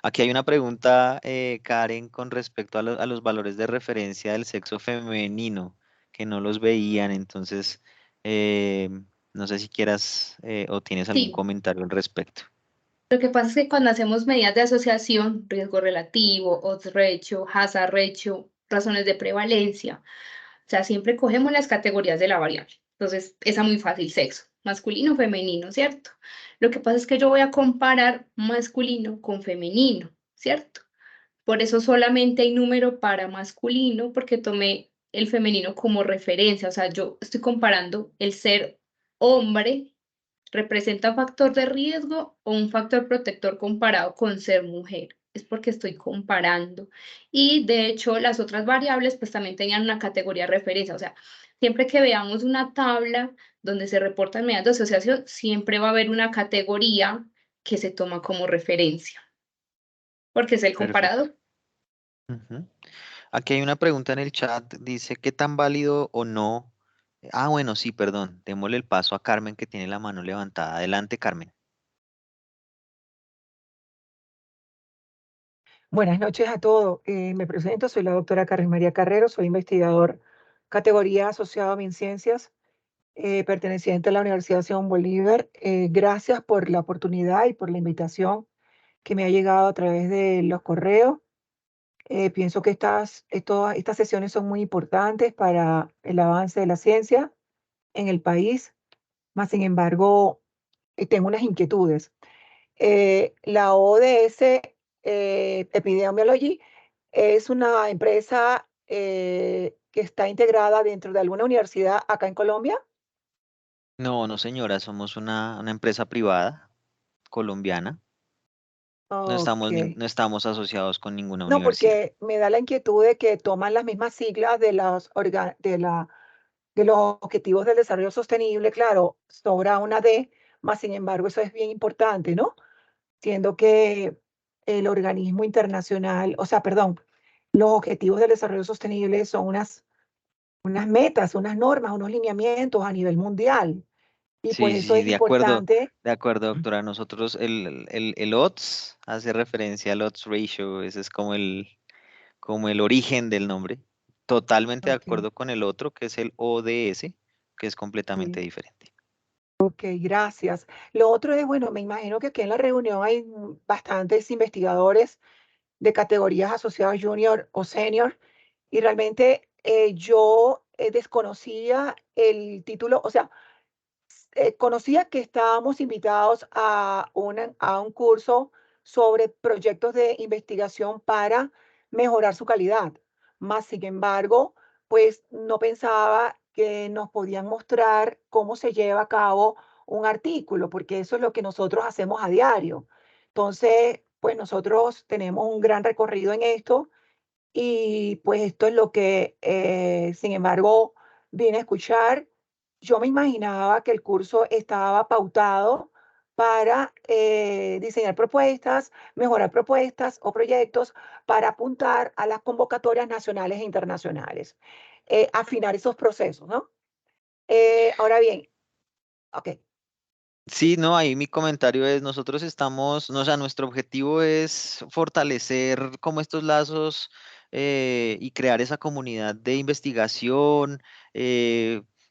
Aquí hay una pregunta, Karen, con respecto a los valores de referencia del sexo femenino, que no los veían, entonces eh, no sé si quieras o tienes algún Sí, comentario al respecto. lo que pasa es que cuando hacemos medidas de asociación, riesgo relativo, odds ratio, hazard ratio, razones de prevalencia, o sea, siempre cogemos las categorías de la variable. Entonces, esa muy fácil, sexo, masculino, femenino, ¿cierto? Lo que pasa es que yo voy a comparar masculino con femenino, ¿cierto? Por eso solamente hay número para masculino, porque tomé el femenino como referencia. O sea, yo estoy comparando el ser hombre representa un factor de riesgo o un factor protector comparado con ser mujer. Es porque estoy comparando. Y de hecho, las otras variables pues también tenían una categoría de referencia. O sea, siempre que veamos una tabla donde se reportan medidas de asociación, siempre va a haber una categoría que se toma como referencia, porque es el Perfecto. comparador. Ujú. Aquí hay una pregunta en el chat, dice, ¿qué tan válido o no? Ah, bueno, sí, perdón, démosle el paso a Carmen que tiene la mano levantada. Adelante, Carmen. Buenas noches a todos. Me presento, soy la doctora Carmen María Carrero, soy investigador categoría asociado a MinCiencias, perteneciente a la Universidad Simón Bolívar. Gracias por la oportunidad y por la invitación que me ha llegado a través de los correos. Pienso que estas sesiones son muy importantes para el avance de la ciencia en el país, más sin embargo, tengo unas inquietudes. La ODS Epidemiology es una empresa que está integrada dentro de alguna universidad acá en Colombia. No, no señora, somos una empresa privada colombiana. Ok. No estamos asociados con ninguna No, universidad. porque me da la inquietud de que toman las mismas siglas de de los objetivos del desarrollo sostenible. Claro, sobra una D, más sin embargo, eso es bien importante, ¿no? Siendo que el organismo internacional, o sea, perdón, los objetivos del desarrollo sostenible son unas metas, unas normas, unos lineamientos a nivel mundial. Y Sí, pues sí, eso sí, es importante. de acuerdo, doctora. Nosotros el odds hace referencia al odds ratio, ese es como el origen del nombre. Totalmente de Ok, acuerdo con el otro, que es el ODS, que es completamente sí. diferente. Ok, gracias. Lo otro es, bueno, me imagino que aquí en la reunión hay bastantes investigadores de categorías asociados junior o senior y realmente yo desconocía el título, o sea, conocía que estábamos invitados a, a un curso sobre proyectos de investigación para mejorar su calidad. Más sin embargo, pues no pensaba que nos podían mostrar cómo se lleva a cabo un artículo, porque eso es lo que nosotros hacemos a diario. Entonces, pues nosotros tenemos un gran recorrido en esto y pues esto es lo que, sin embargo, vine a escuchar. Yo me imaginaba que el curso estaba pautado para diseñar propuestas, mejorar propuestas o proyectos para apuntar a las convocatorias nacionales e internacionales, afinar esos procesos, ¿no? Ahora bien, ok, Sí, no, ahí mi comentario es, nosotros estamos, no, o sea, nuestro objetivo es fortalecer como estos lazos y crear esa comunidad de investigación.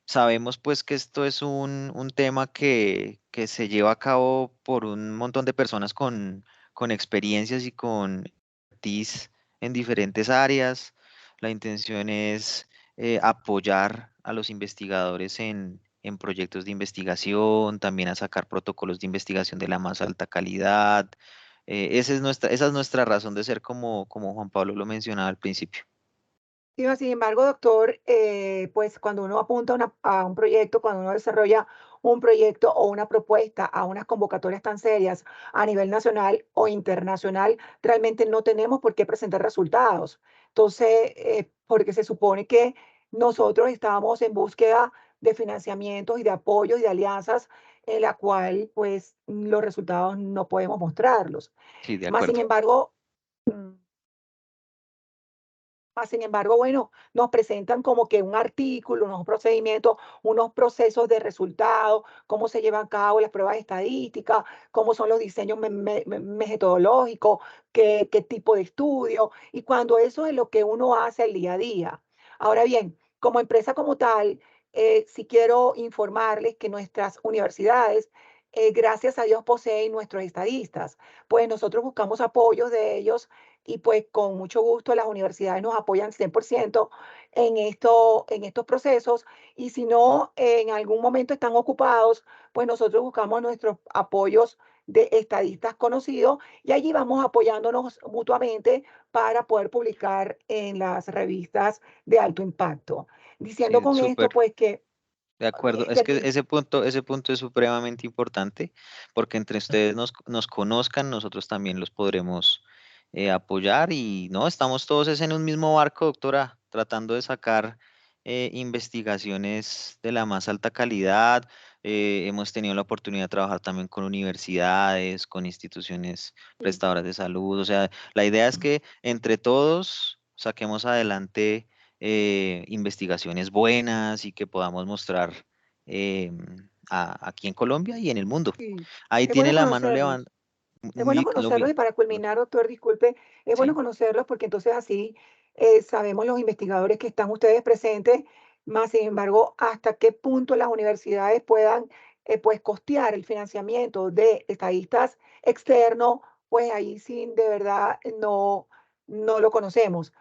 Sabemos pues que esto es un tema que se lleva a cabo por un montón de personas con experiencias y con expertise en diferentes áreas. La intención es apoyar a los investigadores en proyectos de investigación, también a sacar protocolos de investigación de la más alta calidad. Esa es nuestra razón de ser, como Juan Pablo lo mencionaba al principio. sí, sin embargo, doctor, pues cuando uno apunta a un proyecto, cuando uno desarrolla un proyecto o una propuesta a unas convocatorias tan serias a nivel nacional o internacional, realmente no tenemos por qué presentar resultados. Entonces, porque se supone que nosotros estamos en búsqueda de financiamientos y de apoyos y de alianzas en la cual, pues, los resultados no podemos mostrarlos. Sí, de Más sin acuerdo. embargo, sin embargo, bueno, nos presentan como que un artículo, unos procedimientos, unos procesos de resultados, cómo se llevan a cabo las pruebas estadísticas, cómo son los diseños metodológicos, qué tipo de estudio, y cuando eso es lo que uno hace el día a día. Ahora bien, como empresa como tal, sí quiero informarles que nuestras universidades, gracias a Dios, poseen nuestros estadistas. Pues nosotros buscamos apoyos de ellos y pues con mucho gusto las universidades nos apoyan 100% en estos procesos y si no en algún momento están ocupados, pues nosotros buscamos nuestros apoyos de estadistas conocidos y allí vamos apoyándonos mutuamente para poder publicar en las revistas de alto impacto. Diciendo Sí, con esto, súper. pues que De acuerdo, es que ese punto es supremamente importante porque entre ustedes nos conozcan, nosotros también los podremos apoyar y no, estamos todos es en un mismo barco, doctora, tratando de sacar investigaciones de la más alta calidad. Hemos tenido la oportunidad de trabajar también con universidades, con instituciones prestadoras de salud. O sea, la idea es que entre todos saquemos adelante investigaciones buenas y que podamos mostrar aquí en Colombia y en el mundo. sí, Ahí es tiene bueno la mano conocerlos. levantada. Es bueno conocerlos y para culminar, doctor, disculpe, es bueno Sí, conocerlos porque entonces así sabemos los investigadores que están ustedes presentes, más sin embargo, hasta qué punto las universidades puedan pues costear el financiamiento de estadistas externos, pues ahí sí de verdad no lo conocemos.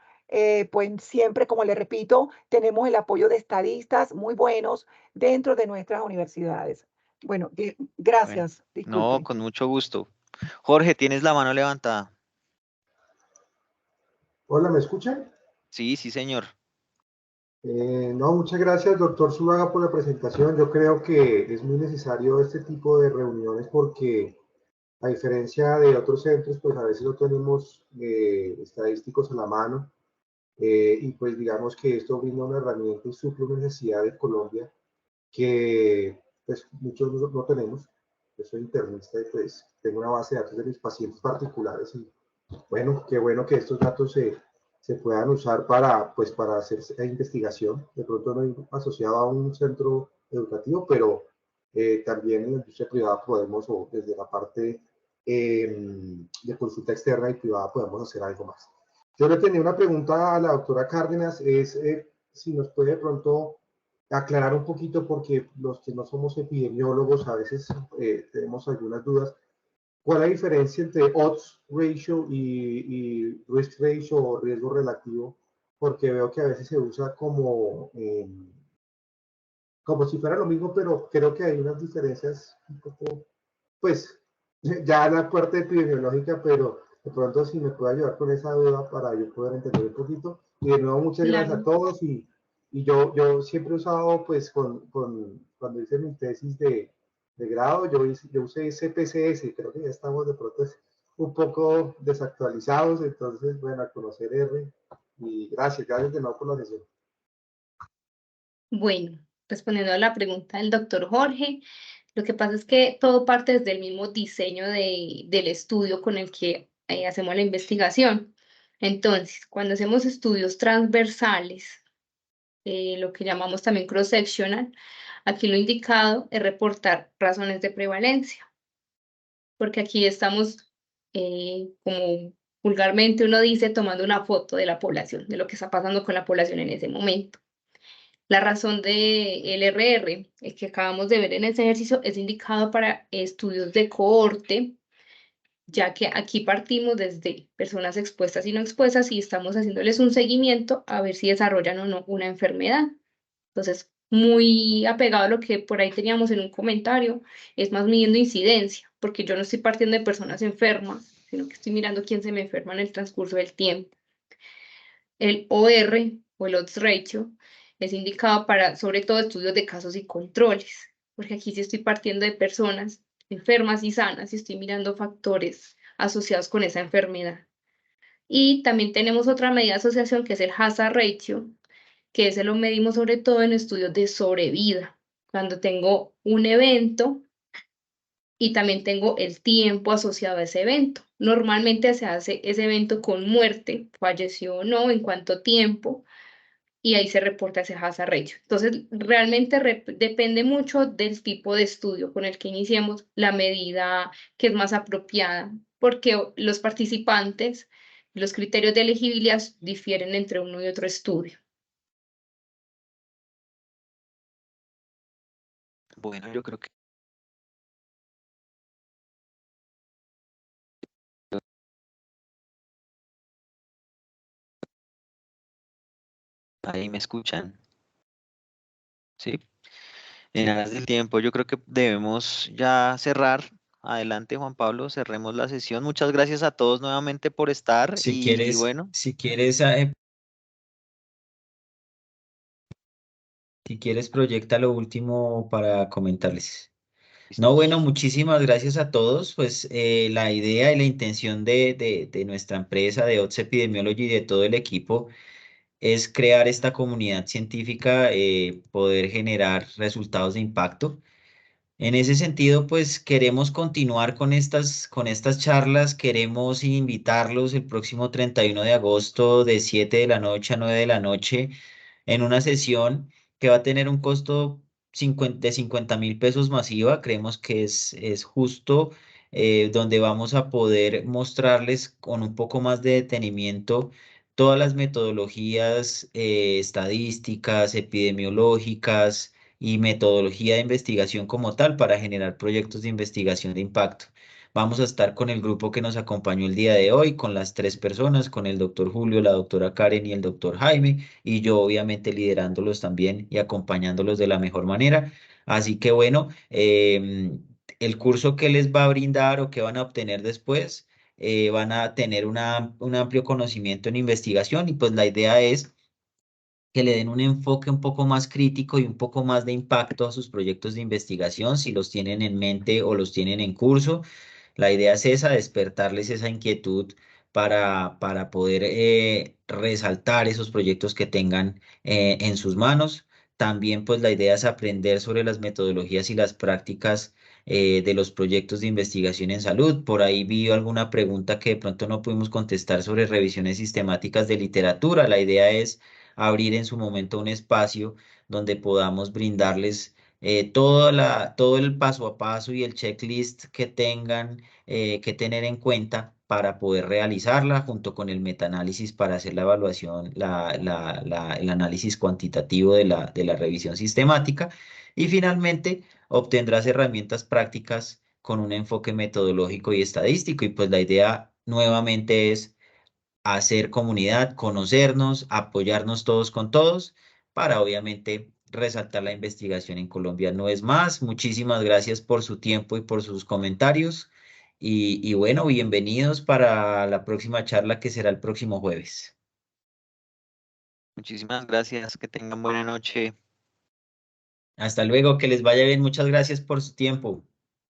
Pues siempre, como le repito, tenemos el apoyo de estadistas muy buenos dentro de nuestras universidades. Bueno, bueno. gracias, No, disculpe. con mucho gusto. Jorge, tienes la mano levantada. Hola, ¿me escuchan? Sí, sí, señor. No, muchas gracias, doctor Zuluaga, por la presentación. Yo creo que es muy necesario este tipo de reuniones porque, a diferencia de otros centros, pues a veces no tenemos estadísticos a la mano y pues digamos que esto brinda una herramienta y suple una necesidad de Colombia que pues muchos no tenemos. Yo soy internista y pues tengo una base de datos de mis pacientes particulares y qué bueno que estos datos se puedan usar para, pues, para hacer investigación. De pronto no asociado a un centro educativo, pero también en la industria privada podemos, o desde la parte de consulta externa y privada, podemos hacer algo más. Yo le tenía una pregunta a la doctora Cárdenas, es si nos puede de pronto aclarar un poquito, porque los que no somos epidemiólogos a veces tenemos algunas dudas. ¿Cuál es la diferencia entre odds ratio y risk ratio o riesgo relativo? Porque veo que a veces se usa como si fuera lo mismo, pero creo que hay unas diferencias un poco, pues, ya la parte epidemiológica, pero de pronto si me puede ayudar con esa duda para yo poder entender un poquito. Y de nuevo, muchas gracias a Claro. todos y yo siempre he usado, pues, cuando hice mi tesis de grado, yo usé CPCS, creo que ya estamos de pronto un poco desactualizados, entonces, bueno, a conocer R y gracias de nuevo por la sesión. Bueno, respondiendo a la pregunta del doctor Jorge, lo que pasa es que todo parte desde el mismo diseño del estudio con el que hacemos la investigación. Entonces, cuando hacemos estudios transversales, lo que llamamos también cross-sectional, aquí lo indicado es reportar razones de prevalencia, porque aquí estamos, como vulgarmente uno dice, tomando una foto de la población, de lo que está pasando con la población en ese momento. La razón de LRR, el que acabamos de ver en este ejercicio, es indicado para estudios de cohorte, ya que aquí partimos desde personas expuestas y no expuestas y estamos haciéndoles un seguimiento a ver si desarrollan o no una enfermedad. Entonces, muy apegado a lo que por ahí teníamos en un comentario, es más midiendo incidencia, porque yo no estoy partiendo de personas enfermas, sino que estoy mirando quién se me enferma en el transcurso del tiempo. El OR o el odds ratio es indicado para, sobre todo, estudios de casos y controles, porque aquí sí estoy partiendo de personas enfermas y sanas y estoy mirando factores asociados con esa enfermedad. Y también tenemos otra medida de asociación que es el hazard ratio, que ese lo medimos sobre todo en estudios de sobrevida, cuando tengo un evento y también tengo el tiempo asociado a ese evento. Normalmente se hace ese evento con muerte, falleció o no, en cuánto tiempo, y ahí se reporta ese hazard ratio. Entonces, realmente depende mucho del tipo de estudio con el que iniciemos, la medida que es más apropiada, porque los participantes, los criterios de elegibilidad difieren entre uno y otro estudio. Bueno, yo creo que ahí me escuchan. Sí. En aras del tiempo, yo creo que debemos ya cerrar. Adelante, Juan Pablo, cerremos la sesión. Muchas gracias a todos nuevamente por estar Si y quieres, bueno, si quieres, si quieres, proyecta lo último para comentarles. No, listos. bueno, muchísimas gracias a todos. Pues la idea y la intención de nuestra empresa, de Odds Epidemiology y de todo el equipo es crear esta comunidad científica, poder generar resultados de impacto. En ese sentido, pues queremos continuar con estas charlas, queremos invitarlos el próximo 31 de agosto de 7 de la noche a 9 de la noche en una sesión que va a tener un costo de 50.000 pesos masiva. Creemos que es justo, donde vamos a poder mostrarles con un poco más de detenimiento todas las metodologías estadísticas, epidemiológicas y metodología de investigación como tal para generar proyectos de investigación de impacto. Vamos a estar con el grupo que nos acompañó el día de hoy, con las tres personas, con el doctor Julio, la doctora Karen y el doctor Jaime, y yo obviamente liderándolos también y acompañándolos de la mejor manera. Así que bueno, el curso que les va a brindar o que van a obtener después van a tener un amplio conocimiento en investigación y pues la idea es que le den un enfoque un poco más crítico y un poco más de impacto a sus proyectos de investigación, si los tienen en mente o los tienen en curso. La idea es esa, despertarles esa inquietud para poder resaltar esos proyectos que tengan en sus manos. También pues la idea es aprender sobre las metodologías y las prácticas de los proyectos de investigación en salud. Por ahí vi alguna pregunta que de pronto no pudimos contestar sobre revisiones sistemáticas de literatura. La idea es abrir en su momento un espacio donde podamos brindarles todo el paso a paso y el checklist que tengan que tener en cuenta para poder realizarla junto con el metaanálisis para hacer la evaluación, el análisis cuantitativo de la revisión sistemática y finalmente obtendrás herramientas prácticas con un enfoque metodológico y estadístico y pues la idea nuevamente es hacer comunidad, conocernos, apoyarnos todos con todos para obviamente resaltar la investigación en Colombia. No es más, muchísimas gracias por su tiempo y por sus comentarios y bueno, bienvenidos para la próxima charla que será el próximo jueves. Muchísimas gracias, que tengan buena noche. Hasta luego, que les vaya bien, muchas gracias por su tiempo.